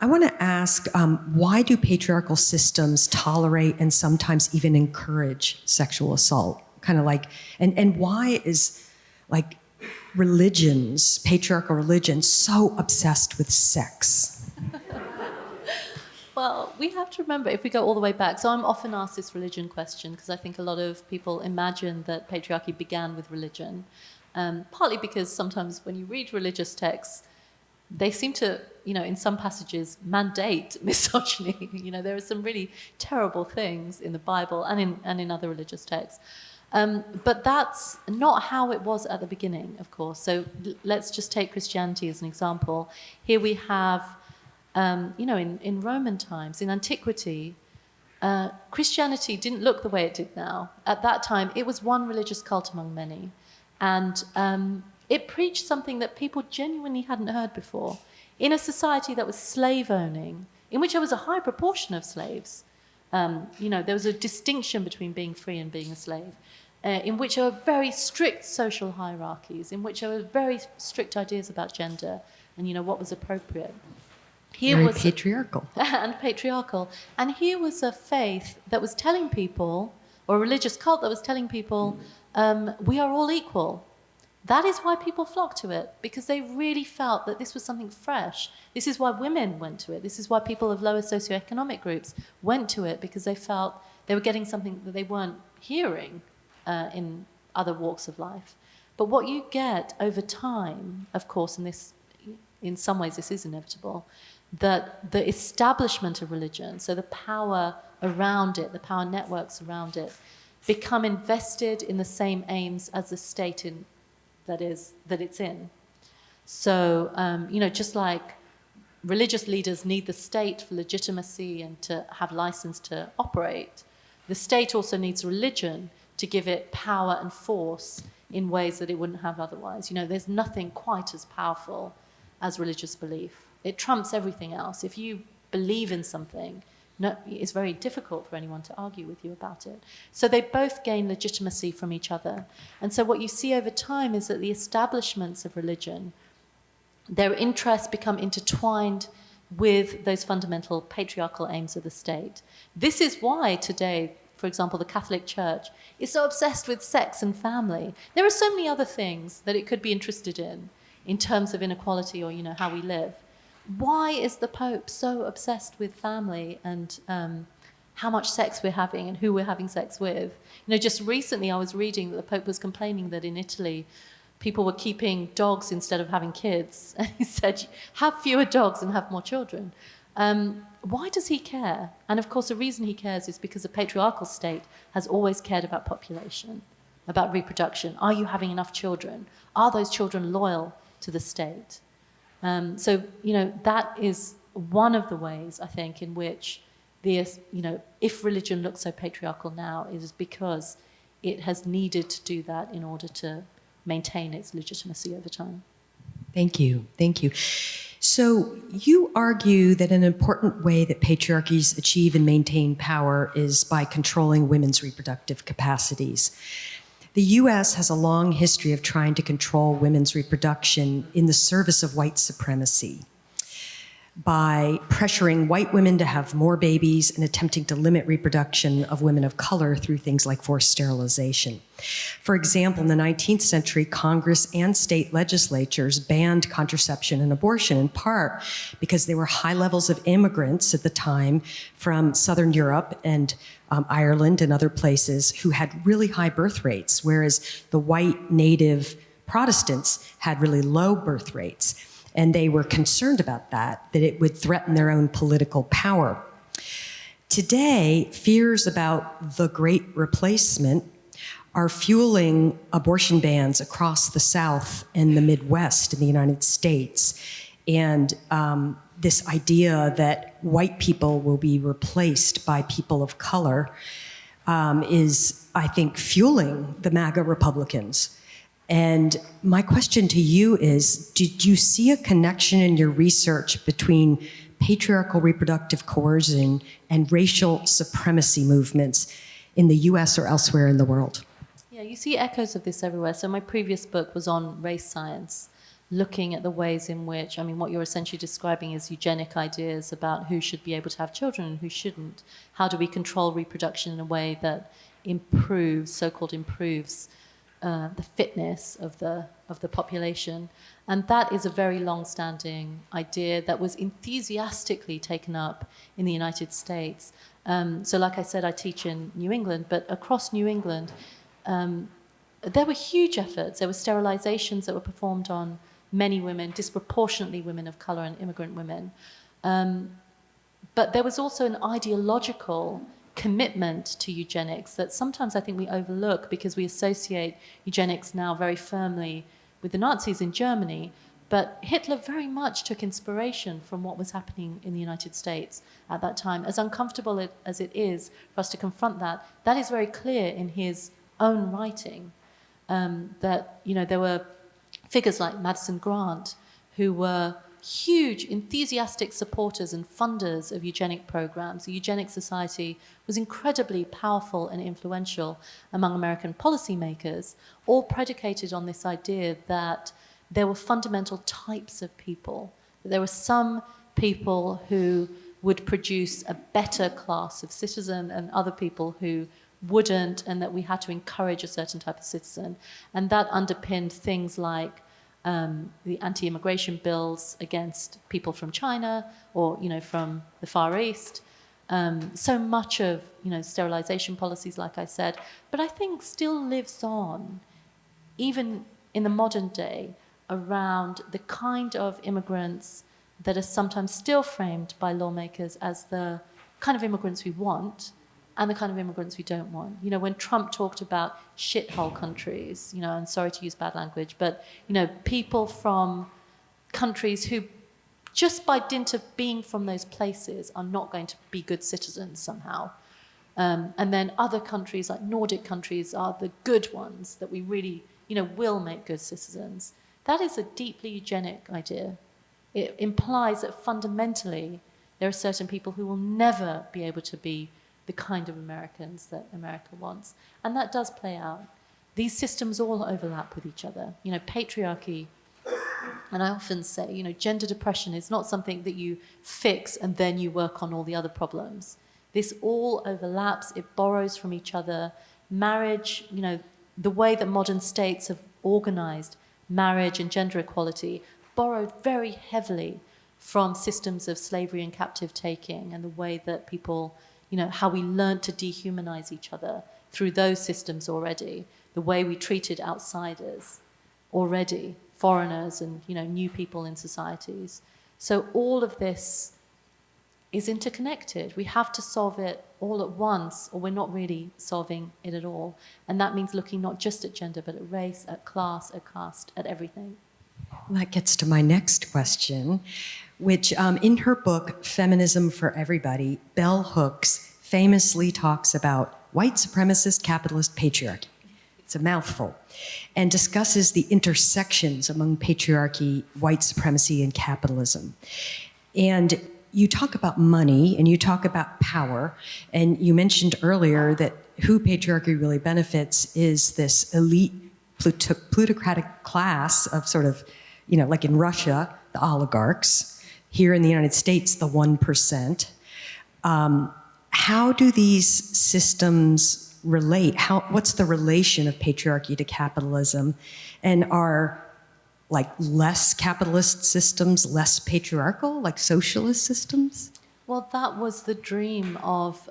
I want to ask, why do patriarchal systems tolerate and sometimes even encourage sexual assault? Kind of like, and why is like religions, patriarchal religions, so obsessed with sex? Well, we have to remember, if we go all the way back, so I'm often asked this religion question because I think a lot of people imagine that patriarchy began with religion, partly because sometimes when you read religious texts, they seem to, you know, in some passages mandate misogyny. You know, there are some really terrible things in the Bible and in other religious texts. But that's not how it was at the beginning, of course. So let's just take Christianity as an example. Here we have, in Roman times, in antiquity, Christianity didn't look the way it did now. At that time, it was one religious cult among many. And it preached something that people genuinely hadn't heard before. In a society that was slave-owning, in which there was a high proportion of slaves, there was a distinction between being free and being a slave, in which there were very strict social hierarchies, in which there were very strict ideas about gender and, what was appropriate. Very patriarchal. And patriarchal. And here was a faith that was telling people, or a religious cult that was telling people, we are all equal. That is why people flocked to it, because they really felt that this was something fresh. This is why women went to it. This is why people of lower socioeconomic groups went to it, because they felt they were getting something that they weren't hearing in other walks of life. But what you get over time, of course, and this, in some ways this is inevitable, that the establishment of religion, so the power around it, the power networks around it, become invested in the same aims as the state that it's in. So, just like religious leaders need the state for legitimacy and to have license to operate, the state also needs religion to give it power and force in ways that it wouldn't have otherwise. There's nothing quite as powerful as religious belief. It trumps everything else. If you believe in something, it's very difficult for anyone to argue with you about it. So they both gain legitimacy from each other. And so what you see over time is that the establishments of religion, their interests become intertwined with those fundamental patriarchal aims of the state. This is why today, for example, the Catholic Church is so obsessed with sex and family. There are so many other things that it could be interested in terms of inequality or, how we live. Why is the Pope so obsessed with family and how much sex we're having and who we're having sex with? Just recently I was reading that the Pope was complaining that in Italy people were keeping dogs instead of having kids. And he said, have fewer dogs and have more children. Why does he care? And of course the reason he cares is because the patriarchal state has always cared about population, about reproduction. Are you having enough children? Are those children loyal to the state? So, that is one of the ways, I think, in which if religion looks so patriarchal now, it is because it has needed to do that in order to maintain its legitimacy over time. Thank you. Thank you. So you argue that an important way that patriarchies achieve and maintain power is by controlling women's reproductive capacities. The U.S. has a long history of trying to control women's reproduction in the service of white supremacy by pressuring white women to have more babies and attempting to limit reproduction of women of color through things like forced sterilization. For example, in the 19th century, Congress and state legislatures banned contraception and abortion, in part because there were high levels of immigrants at the time from Southern Europe and Ireland and other places who had really high birth rates, whereas the white native Protestants had really low birth rates. And they were concerned about that it would threaten their own political power. Today, fears about the Great Replacement are fueling abortion bans across the South and the Midwest in the United States. And this idea that white people will be replaced by people of color is, I think, fueling the MAGA Republicans. And my question to you is, did you see a connection in your research between patriarchal reproductive coercion and racial supremacy movements in the US or elsewhere in the world? Yeah, you see echoes of this everywhere. So my previous book was on race science, looking at the ways in which, what you're essentially describing is eugenic ideas about who should be able to have children and who shouldn't. How do we control reproduction in a way that improves, so-called improves, the fitness of the population. And that is a very long-standing idea that was enthusiastically taken up in the United States. So like I said, I teach in New England, but across New England, there were huge efforts. There were sterilizations that were performed on many women, disproportionately women of color and immigrant women. But there was also an ideological commitment to eugenics that sometimes I think we overlook because we associate eugenics now very firmly with the Nazis in Germany. But Hitler very much took inspiration from what was happening in the United States at that time. As uncomfortable as it is for us to confront that, that is very clear in his own writing. That, you know, there were figures like Madison Grant who were huge, enthusiastic supporters and funders of eugenic programs. The Eugenic Society was incredibly powerful and influential among American policymakers, all predicated on this idea that there were fundamental types of people. There were some people who would produce a better class of citizen and other people who wouldn't, and that we had to encourage a certain type of citizen. And that underpinned things like the anti-immigration bills against people from China or, you know, from the Far East. So much of, you know, sterilization policies, like I said, but I think still lives on, even in the modern day, around the kind of immigrants that are sometimes still framed by lawmakers as the kind of immigrants we want and the kind of immigrants we don't want. You know, when Trump talked about shithole countries, you know, I'm sorry to use bad language, but, you know, people from countries who just by dint of being from those places are not going to be good citizens somehow. And then other countries like Nordic countries are the good ones that we really, you know, will make good citizens. That is a deeply eugenic idea. It implies that fundamentally there are certain people who will never be able to be the kind of Americans that America wants. And that does play out. These systems all overlap with each other. You know, patriarchy, and I often say, you know, gender depression is not something that you fix and then you work on all the other problems. This all overlaps, it borrows from each other. Marriage, you know, the way that modern states have organized marriage and gender equality borrowed very heavily from systems of slavery and captive taking and the way that people, you know, how we learned to dehumanize each other through those systems already, the way we treated outsiders already, foreigners and, you know, new people in societies. So all of this is interconnected. We have to solve it all at once, or we're not really solving it at all. And that means looking not just at gender, but at race, at class, at caste, at everything. Well, that gets to my next question, which in her book, Feminism for Everybody, Bell Hooks famously talks about white supremacist capitalist patriarchy. It's a mouthful, and discusses the intersections among patriarchy, white supremacy, and capitalism. And you talk about money and you talk about power, and you mentioned earlier that who patriarchy really benefits is this elite plutocratic class of sort of, you know, like in Russia, the oligarchs, here in the United States, the 1%. How do these systems relate? What's the relation of patriarchy to capitalism? And are like less capitalist systems less patriarchal, like socialist systems? Well, that was the dream of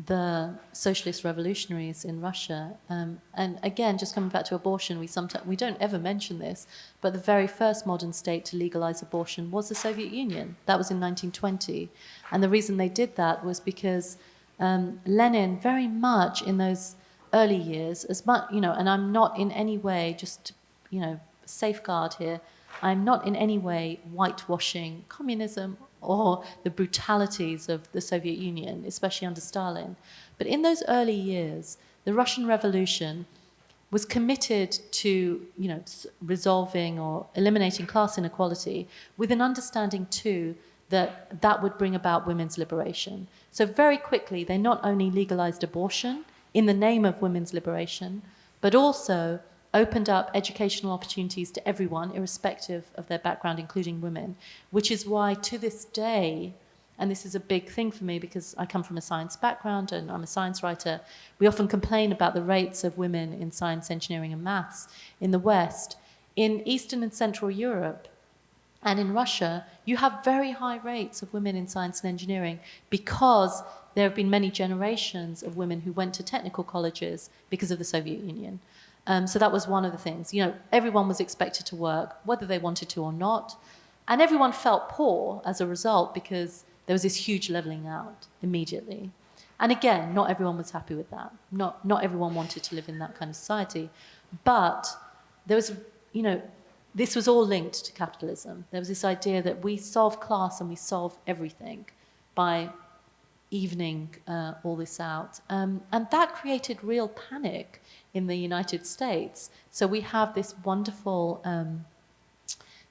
the socialist revolutionaries in Russia. And again, just coming back to abortion, we don't ever mention this, but the very first modern state to legalize abortion was the Soviet Union. That was in 1920. And the reason they did that was because Lenin very much in those early years, as much, you know, and I'm not in any way, just, you know, safeguard here, I'm not in any way whitewashing communism or the brutalities of the Soviet Union, especially under Stalin. But in those early years, the Russian Revolution was committed to, you know, resolving or eliminating class inequality with an understanding too that that would bring about women's liberation. So very quickly, they not only legalized abortion in the name of women's liberation, but also opened up educational opportunities to everyone, irrespective of their background, including women, which is why to this day, and this is a big thing for me because I come from a science background and I'm a science writer, we often complain about the rates of women in science, engineering, and maths in the West. In Eastern and Central Europe and in Russia, you have very high rates of women in science and engineering because there have been many generations of women who went to technical colleges because of the Soviet Union. So that was one of the things. You know, everyone was expected to work, whether they wanted to or not. And everyone felt poor as a result because there was this huge leveling out immediately. And again, not everyone was happy with that. Not everyone wanted to live in that kind of society. But there was, this was all linked to capitalism. There was this idea that we solve class and we solve everything by evening all this out. And that created real panic in the United States. So we have this wonderful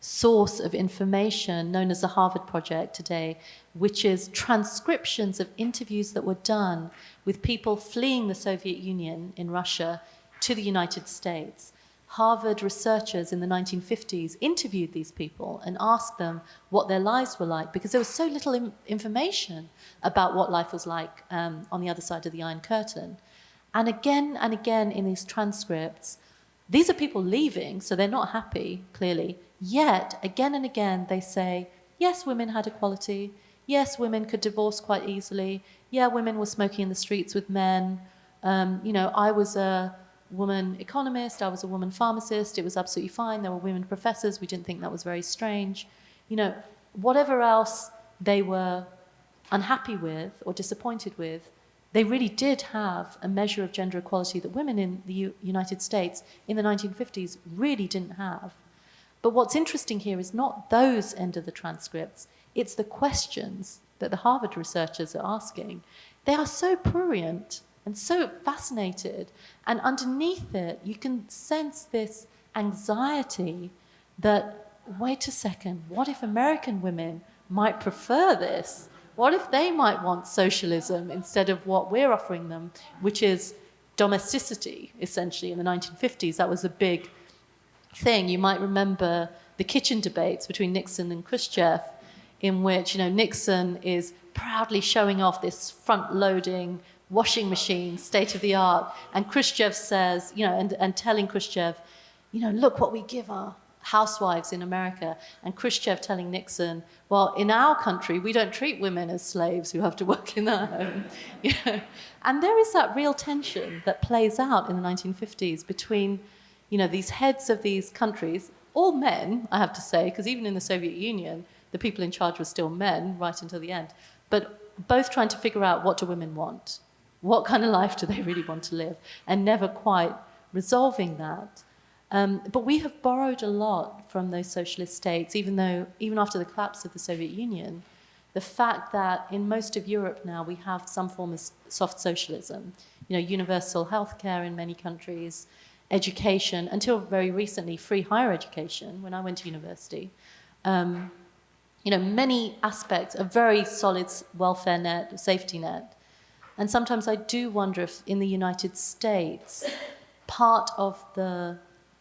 source of information known as the Harvard Project today, which is transcriptions of interviews that were done with people fleeing the Soviet Union in Russia to the United States. Harvard researchers in the 1950s interviewed these people and asked them what their lives were like, because there was so little information about what life was like on the other side of the Iron Curtain. And again in these transcripts, these are people leaving, so they're not happy, clearly. Yet, again and again, they say, yes, women had equality. Yes, women could divorce quite easily. Yeah, women were smoking in the streets with men. I was a woman economist. I was a woman pharmacist. It was absolutely fine. There were women professors. We didn't think that was very strange. Whatever else they were unhappy with or disappointed with, they really did have a measure of gender equality that women in the United States in the 1950s really didn't have. But what's interesting here is not those end of the transcripts, it's the questions that the Harvard researchers are asking. They are so prurient and so fascinated, and underneath it, you can sense this anxiety that, wait a second, what if American women might prefer this? What if they might want socialism instead of what we're offering them, which is domesticity, essentially, in the 1950s? That was a big thing. You might remember the kitchen debates between Nixon and Khrushchev, in which Nixon is proudly showing off this front-loading washing machine, state-of-the-art, and Khrushchev says, and telling Khrushchev, look what we give our housewives in America, and Khrushchev telling Nixon, well, in our country, we don't treat women as slaves who have to work in their home. And there is that real tension that plays out in the 1950s between these heads of these countries, all men, I have to say, because even in the Soviet Union, the people in charge were still men right until the end, but both trying to figure out, what do women want? What kind of life do they really want to live? And never quite resolving that. But we have borrowed a lot from those socialist states, even after the collapse of the Soviet Union, the fact that in most of Europe now we have some form of soft socialism, universal healthcare in many countries, education, until very recently, free higher education when I went to university. Many aspects, a very solid welfare net, safety net. And sometimes I do wonder if in the United States, part of the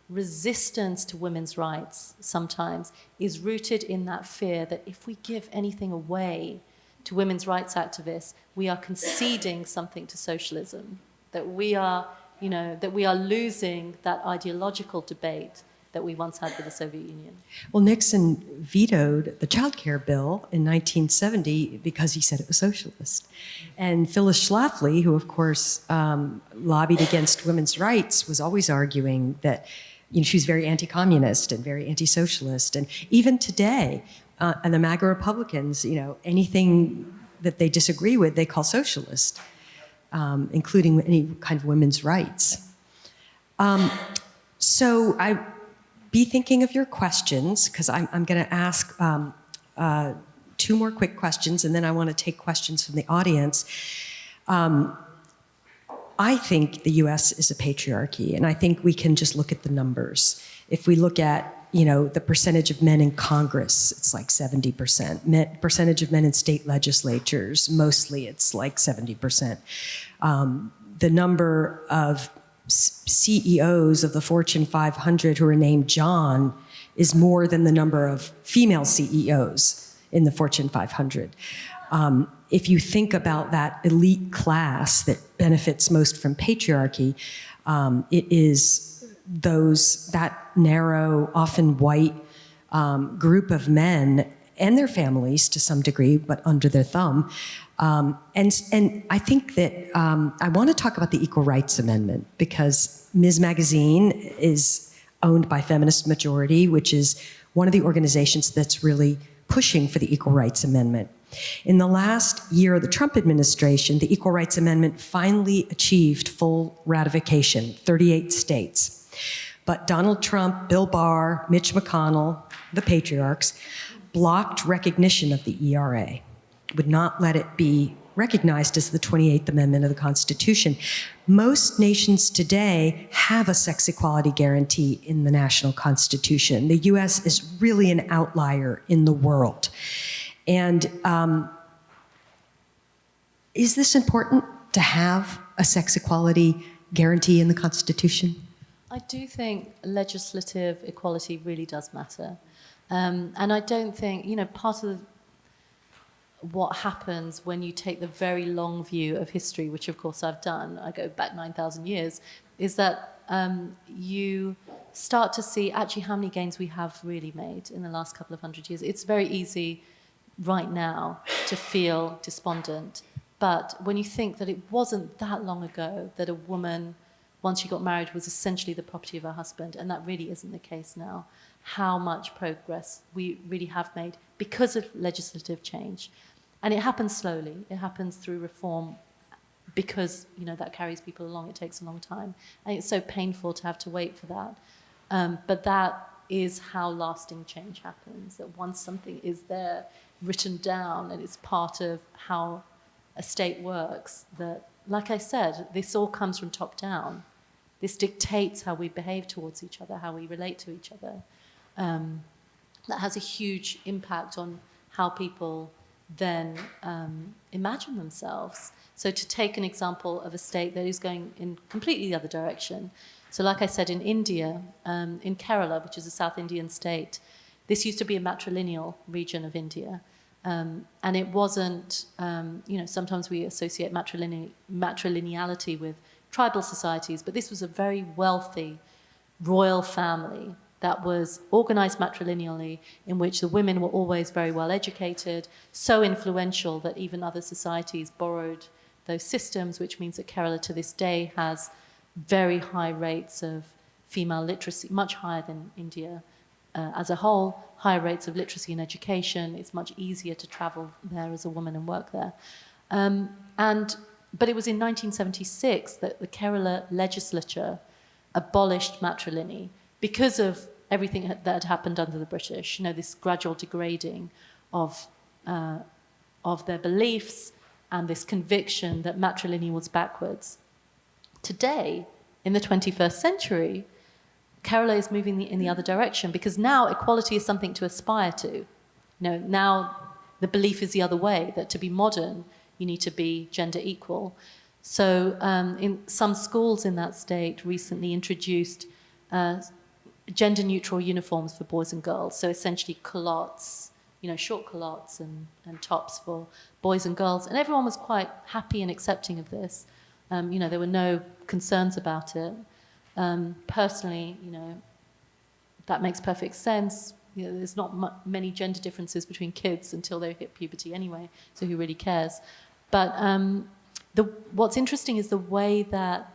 resistance to women's rights sometimes is rooted in that fear that if we give anything away to women's rights activists, we are conceding something to socialism, that we are losing that ideological debate that we once had with the Soviet Union. Well, Nixon vetoed the child care bill in 1970 because he said it was socialist. And Phyllis Schlafly, who of course lobbied against women's rights, was always arguing that she was very anti-communist and very anti-socialist. And even today, and the MAGA Republicans, anything that they disagree with, they call socialist, including any kind of women's rights. So I be thinking of your questions, because I'm going to ask two more quick questions, and then I want to take questions from the audience. I think the US is a patriarchy, and I think we can just look at the numbers. If we look at the percentage of men in Congress, it's like 70%. Percentage of men in state legislatures, mostly it's like 70%. The number of CEOs of the Fortune 500 who are named John is more than the number of female CEOs in the Fortune 500. If you think about that elite class that benefits most from patriarchy, it is that narrow, often white group of men and their families to some degree, but under their thumb. And I think that I want to talk about the Equal Rights Amendment, because Ms. Magazine is owned by Feminist Majority, which is one of the organizations that's really pushing for the Equal Rights Amendment. In the last year of the Trump administration, the Equal Rights Amendment finally achieved full ratification, 38 states. But Donald Trump, Bill Barr, Mitch McConnell, the patriarchs, blocked recognition of the ERA, would not let it be recognized as the 28th Amendment of the Constitution. Most nations today have a sex equality guarantee in the national constitution. The US is really an outlier in the world. And is this important to have a sex equality guarantee in the Constitution? I do think legislative equality really does matter. And I don't think, part of what happens when you take the very long view of history, which of course I've done, I go back 9,000 years, is that you start to see actually how many gains we have really made in the last couple of hundred years. It's very easy right now to feel despondent, but when you think that it wasn't that long ago that a woman, once she got married, was essentially the property of her husband, and that really isn't the case now, how much progress we really have made because of legislative change. And it happens slowly. It happens through reform because, that carries people along. It takes a long time. And it's so painful to have to wait for that. But that is how lasting change happens, that once something is there, written down, and it's part of how a state works, that, like I said, this all comes from top down. This dictates how we behave towards each other, how we relate to each other. That has a huge impact on how people then imagine themselves. So to take an example of a state that is going in completely the other direction. So like I said, in India, in Kerala, which is a South Indian state, this used to be a matrilineal region of India. And it wasn't, sometimes we associate matrilineality with tribal societies, but this was a very wealthy royal family that was organized matrilineally, in which the women were always very well educated, so influential that even other societies borrowed those systems, which means that Kerala to this day has very high rates of female literacy, much higher than India as a whole, high rates of literacy and education. It's much easier to travel there as a woman and work there. But it was in 1976 that the Kerala legislature abolished matrilineal because of everything that had happened under the British, this gradual degrading of their beliefs and this conviction that matrilineal was backwards. Today, in the 21st century, Kerala is moving in the other direction because now equality is something to aspire to. Now the belief is the other way, that to be modern, you need to be gender equal. So in some schools in that state recently introduced gender-neutral uniforms for boys and girls. So essentially culottes, short culottes and tops for boys and girls. And everyone was quite happy and accepting of this. There were no concerns about it. Personally, that makes perfect sense. There's not many gender differences between kids until they hit puberty anyway, so who really cares? But what's interesting is the way that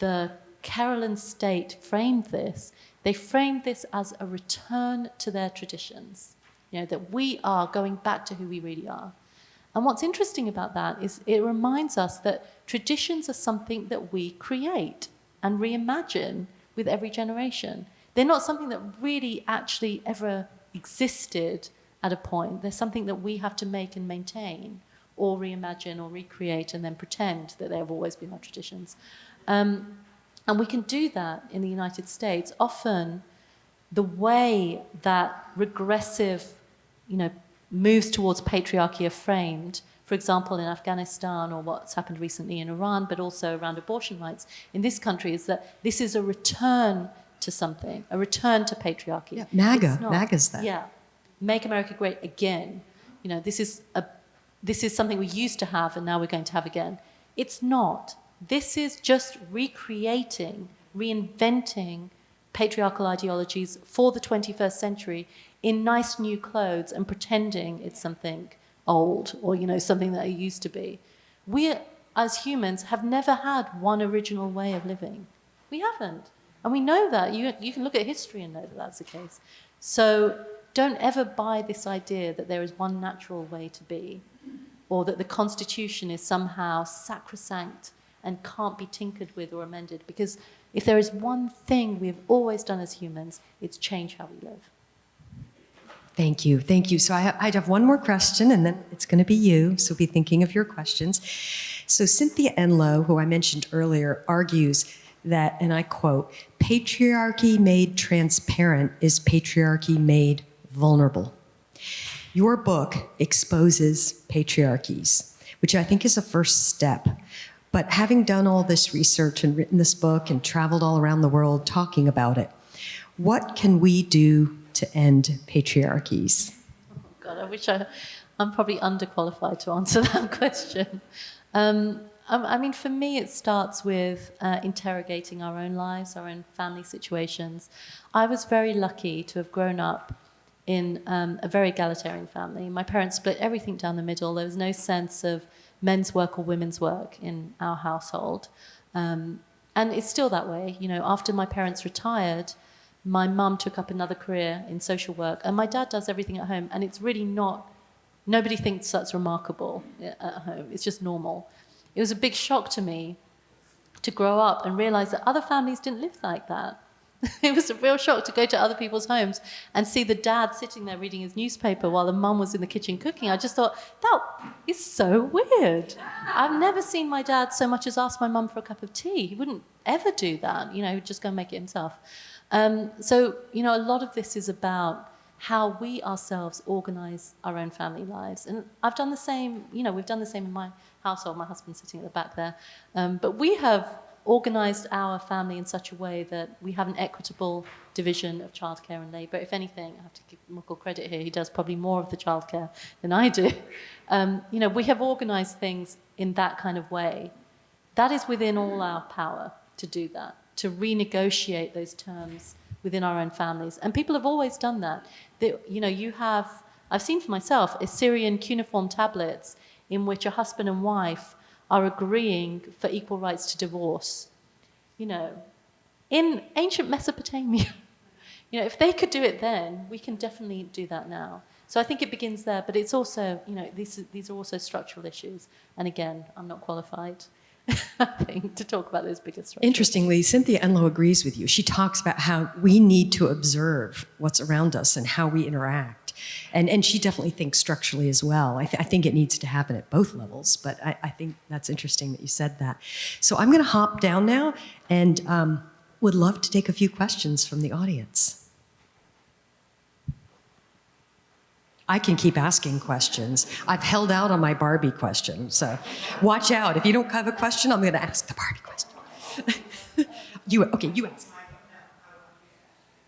the Kerala state framed this. They framed this as a return to their traditions, that we are going back to who we really are. And what's interesting about that is it reminds us that traditions are something that we create and reimagine with every generation. They're not something that really actually ever existed at a point. They're something that we have to make and maintain, or reimagine or recreate and then pretend that they have always been our traditions. And we can do that in the United States. Often the way that regressive, moves towards patriarchy are framed, for example, in Afghanistan or what's happened recently in Iran, but also around abortion rights in this country, is that this is a return to something, a return to patriarchy. Yeah, MAGA's that. Yeah, make America great again. This is something we used to have and now we're going to have again. It's not. This is just recreating, reinventing patriarchal ideologies for the 21st century in nice new clothes and pretending it's something old or, something that it used to be. We, as humans, have never had one original way of living. We haven't. And we know that. You can look at history and know that that's the case. So don't ever buy this idea that there is one natural way to be, or that the Constitution is somehow sacrosanct and can't be tinkered with or amended. Because if there is one thing we've always done as humans, it's change how we live. Thank you. Thank you. So I'd have one more question, and then it's going to be you. So be thinking of your questions. So Cynthia Enloe, who I mentioned earlier, argues that, and I quote, patriarchy made transparent is patriarchy made vulnerable. Your book exposes patriarchies, which I think is a first step. But having done all this research and written this book and traveled all around the world talking about it, what can we do to end patriarchies? Oh God, I wish I'm probably underqualified to answer that question. I mean, for me, it starts with interrogating our own lives, our own family situations. I was very lucky to have grown up in a very egalitarian family. My parents split everything down the middle. There was no sense of men's work or women's work in our household. And it's still that way. You know, after my parents retired, my mum took up another career in social work, and my dad does everything at home. And it's really not, nobody thinks that's remarkable at home. It's just normal. It was a big shock to me to grow up and realize that other families didn't live like that. It was a real shock to go to other people's homes and see the dad sitting there reading his newspaper while the mum was in the kitchen cooking. I just thought, that is so weird. I've never seen my dad so much as ask my mum for a cup of tea. He wouldn't ever do that, you know, he'd just go and make it himself. So, you know, a lot of this is about how we ourselves organize our own family lives. And I've done the same, you know, we've done the same in my household. My husband's sitting at the back there. But we have organized our family in such a way that we have an equitable division of childcare and labour. If anything, I have to give Michael credit here, he does probably more of the childcare than I do. You know, we have organised things in that kind of way. That is within all our power to do that, to renegotiate those terms within our own families. And people have always done that. You know, you have, I've seen for myself, Assyrian cuneiform tablets in which a husband and wife are agreeing for equal rights to divorce. You know, in ancient Mesopotamia, you know, if they could do it then, we can definitely do that now. So I think it begins there, but it's also, you know, these are also structural issues. And again, I'm not qualified, I think, to talk about those bigger structures. Interestingly, Cynthia Enloe agrees with you. She talks about how we need to observe what's around us and how we interact. And she definitely thinks structurally as well. I think it needs to happen at both levels, but I think that's interesting that you said that. So I'm going to hop down now and would love to take a few questions from the audience. I can keep asking questions. I've held out on my Barbie question, so watch out. If you don't have a question, I'm going to ask the Barbie question. You ask.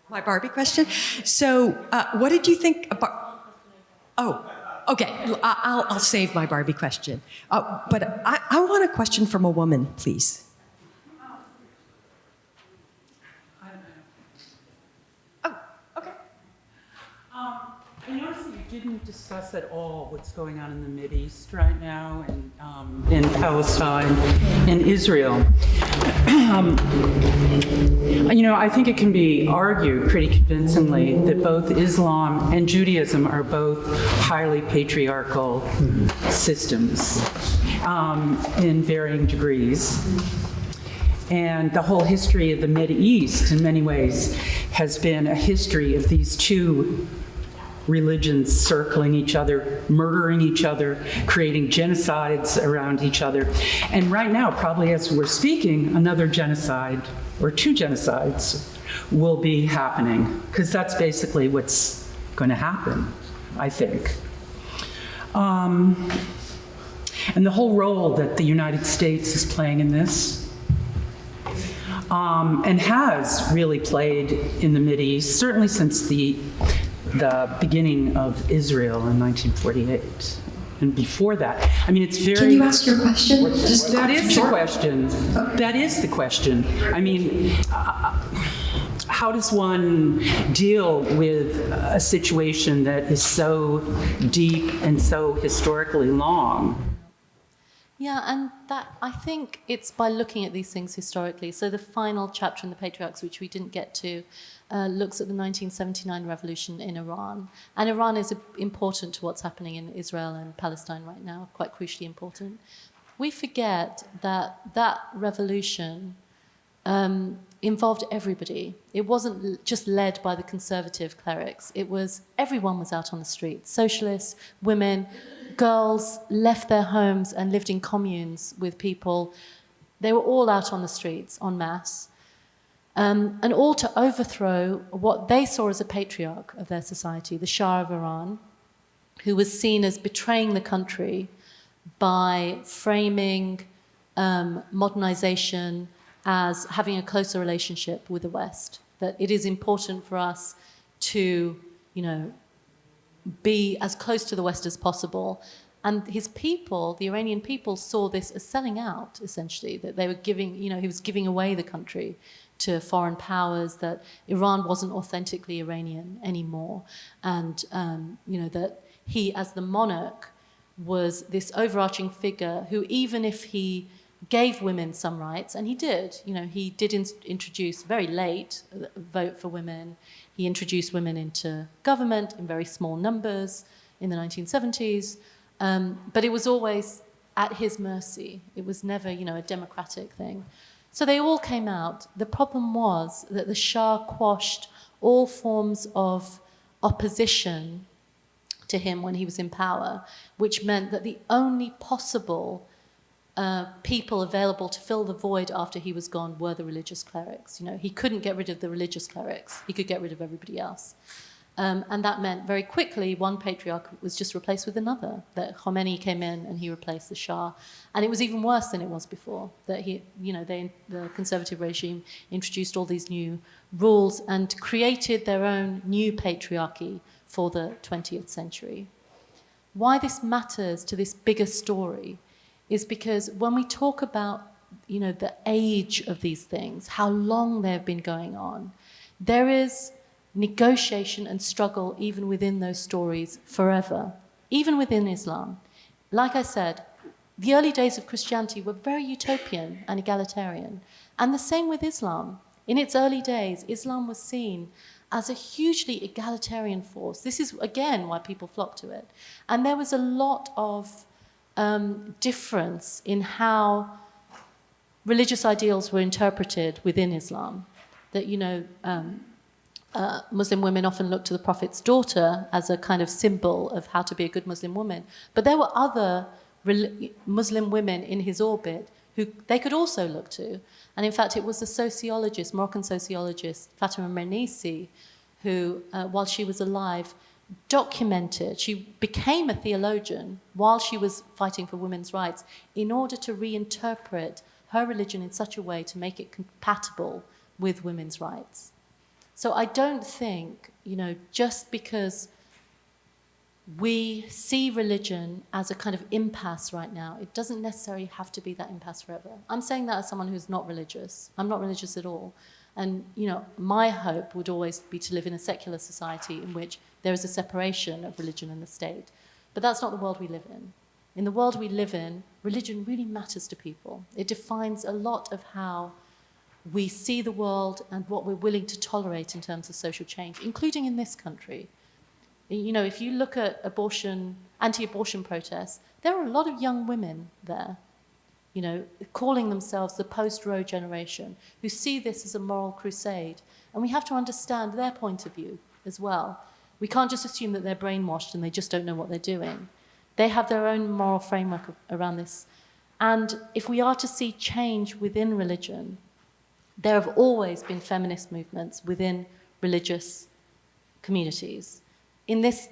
My Barbie question? So what did you think about... Oh, okay. I'll save my Barbie question. But I want a question from a woman, please. Oh, okay. I noticed that you didn't discuss at all what's going on in the Mideast right now, and in Palestine and Israel. You know, I think it can be argued pretty convincingly that both Islam and Judaism are both highly patriarchal systems in varying degrees. And the whole history of the Mideast, in many ways, has been a history of these two religions circling each other, murdering each other, creating genocides around each other. And right now, probably as we're speaking, another genocide or two genocides will be happening, because that's basically what's going to happen, I think. And the whole role that the United States is playing in this, and has really played in the Mideast, certainly since the beginning of Israel in 1948. And before that, I mean, it's very... Can you ask your question? That is the question. That is the question. I mean, how does one deal with a situation that is so deep and so historically long? Yeah, and I think it's by looking at these things historically. So the final chapter in the Patriarchs, which we didn't get to, looks at the 1979 revolution in Iran. And Iran is important to what's happening in Israel and Palestine right now, quite crucially important. We forget that that revolution involved everybody. It wasn't just led by the conservative clerics. It was, everyone was out on the street. Socialists, women, girls left their homes and lived in communes with people. They were all out on the streets en masse. And all to overthrow what they saw as a patriarch of their society, the Shah of Iran, who was seen as betraying the country by framing modernization as having a closer relationship with the West, that it is important for us to, be as close to the West as possible. And his people, the Iranian people, saw this as selling out, essentially, that they were giving, he was giving away the country to foreign powers, that Iran wasn't authentically Iranian anymore, and, that he, as the monarch, was this overarching figure who, even if he gave women some rights, and he did introduce very late vote for women. He introduced women into government in very small numbers in the 1970s, but it was always at his mercy. It was never, a democratic thing. So they all came out. The problem was that the Shah quashed all forms of opposition to him when he was in power, which meant that the only possible people available to fill the void after he was gone were the religious clerics. He couldn't get rid of the religious clerics. He could get rid of everybody else. And that meant very quickly one patriarch was just replaced with another, that Khomeini came in and he replaced the Shah. And it was even worse than it was before, that the conservative regime introduced all these new rules and created their own new patriarchy for the 20th century. Why this matters to this bigger story is because when we talk about, the age of these things, how long they've been going on, there is negotiation and struggle even within those stories forever, even within Islam. Like I said, the early days of Christianity were very utopian and egalitarian. And the same with Islam. In its early days, Islam was seen as a hugely egalitarian force. This is, again, why people flock to it. And there was a lot of difference in how religious ideals were interpreted within Islam. That, Muslim women often looked to the Prophet's daughter as a kind of symbol of how to be a good Muslim woman. But there were other Muslim women in his orbit who they could also look to. And in fact, it was the Moroccan sociologist, Fatima Mernissi, who, while she was alive, she became a theologian while she was fighting for women's rights in order to reinterpret her religion in such a way to make it compatible with women's rights. So I don't think, just because we see religion as a kind of impasse right now, it doesn't necessarily have to be that impasse forever. I'm saying that as someone who's not religious. I'm not religious at all. And, my hope would always be to live in a secular society in which there is a separation of religion and the state. But that's not the world we live in. In the world we live in, religion really matters to people. It defines a lot of how we see the world and what we're willing to tolerate in terms of social change, including in this country. If you look at anti-abortion protests, there are a lot of young women there, calling themselves the post-Roe generation, who see this as a moral crusade. And we have to understand their point of view as well. We can't just assume that they're brainwashed and they just don't know what they're doing. They have their own moral framework around this. And if we are to see change within religion, there have always been feminist movements within religious communities. In this,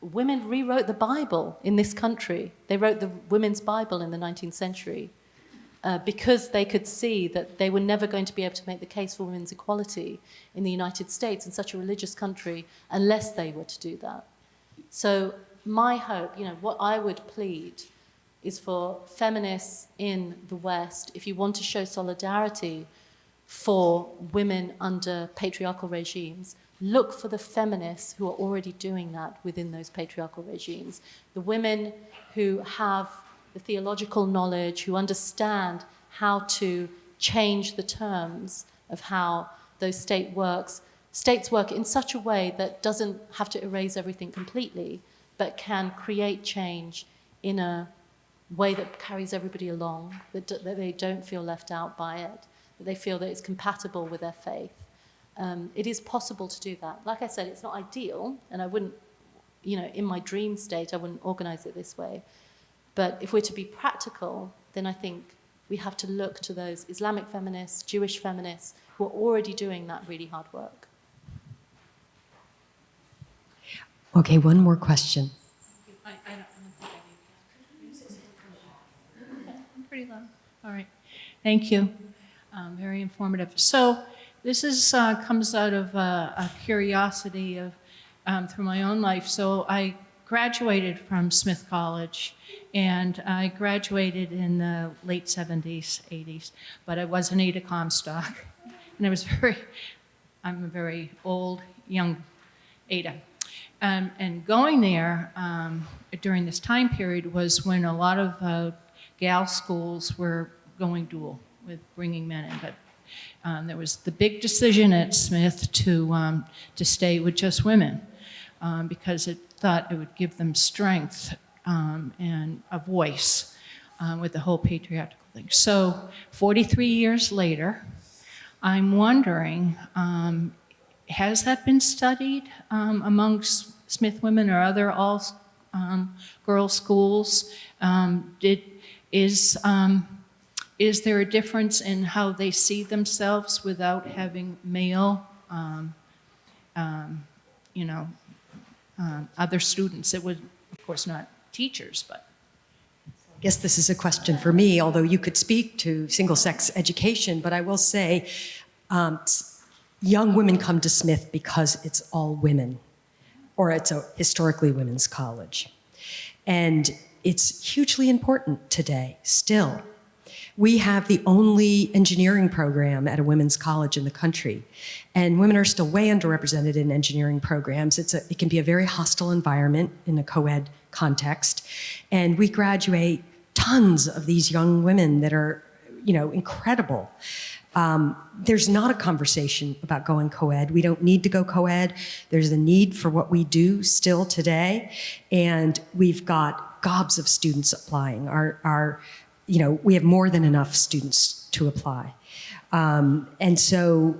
women rewrote the Bible in this country. They wrote the Women's Bible in the 19th century because they could see that they were never going to be able to make the case for women's equality in the United States, in such a religious country, unless they were to do that. So my hope, what I would plead is for feminists in the West, if you want to show solidarity for women under patriarchal regimes, look for the feminists who are already doing that within those patriarchal regimes. The women who have the theological knowledge, who understand how to change the terms of how those states work in such a way that doesn't have to erase everything completely, but can create change in a way that carries everybody along, that they don't feel left out by it, that they feel that it's compatible with their faith. It is possible to do that. Like I said, it's not ideal, and I wouldn't, in my dream state, I wouldn't organize it this way. But if we're to be practical, then I think we have to look to those Islamic feminists, Jewish feminists, who are already doing that really hard work. Okay, one more question. I don't think I need that. I'm pretty low. All right. Thank you. Very informative. So this is comes out of a curiosity of through my own life. So I graduated from Smith College, and I graduated in the late 70s, 80s, but I was an Ada Comstock, and I'm a very old, young Ada. And going there during this time period was when a lot of gal schools were going dual with bringing men in. But there was the big decision at Smith to stay with just women because it thought it would give them strength and a voice with the whole patriarchal thing. So 43 years later, I'm wondering, has that been studied amongst Smith women or other all-girls schools? Is there a difference in how they see themselves without having male, other students? It would, of course, not teachers, but. I guess this is a question for me, although you could speak to single-sex education, but I will say young women come to Smith because it's all women, or it's a historically women's college. And it's hugely important today, still. We have the only engineering program at a women's college in the country, and women are still way underrepresented in engineering programs. It can be a very hostile environment in a co-ed context, and we graduate tons of these young women that are, incredible. There's not a conversation about going co-ed. We don't need to go co-ed. There's a need for what we do still today, and we've got gobs of students applying. We have more than enough students to apply. And so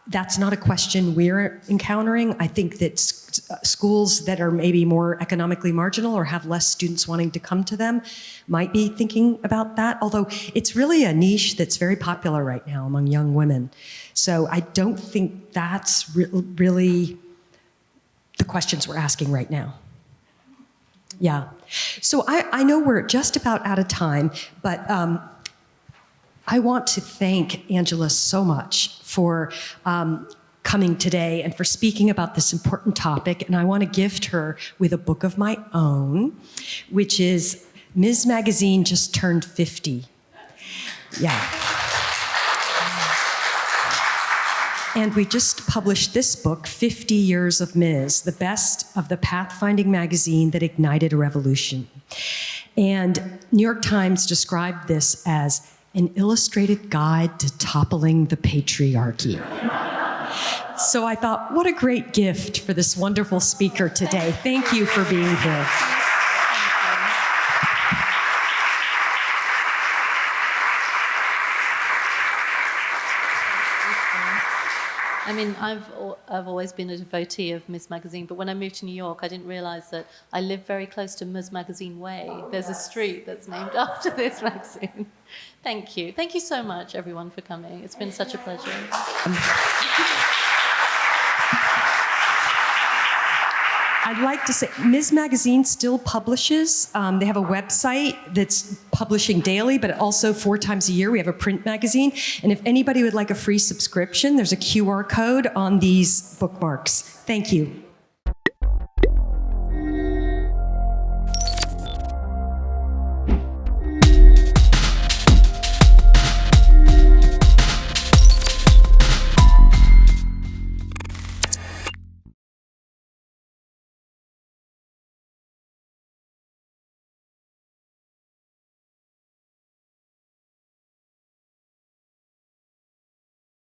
that's not a question we're encountering. I think that schools that are maybe more economically marginal or have less students wanting to come to them might be thinking about that, although it's really a niche that's very popular right now among young women. So I don't think that's really the questions we're asking right now. Yeah. So I know we're just about out of time, but I want to thank Angela so much for coming today and for speaking about this important topic. And I want to gift her with a book of my own, which is Ms. Magazine Just Turned 50. Yeah. And we just published this book, 50 Years of Ms., the best of the pathfinding magazine that ignited a revolution. And New York Times described this as an illustrated guide to toppling the patriarchy. So I thought, what a great gift for this wonderful speaker today. Thank you for being here. I mean, I've always been a devotee of Ms. Magazine, but when I moved to New York, I didn't realize that I live very close to Ms. Magazine Way. There's a street that's named after this magazine. Thank you. Thank you so much, everyone, for coming. It's been such a pleasure. I'd like to say, Ms. Magazine still publishes. They have a website that's publishing daily, but also 4 times a year we have a print magazine. And if anybody would like a free subscription, there's a QR code on these bookmarks. Thank you.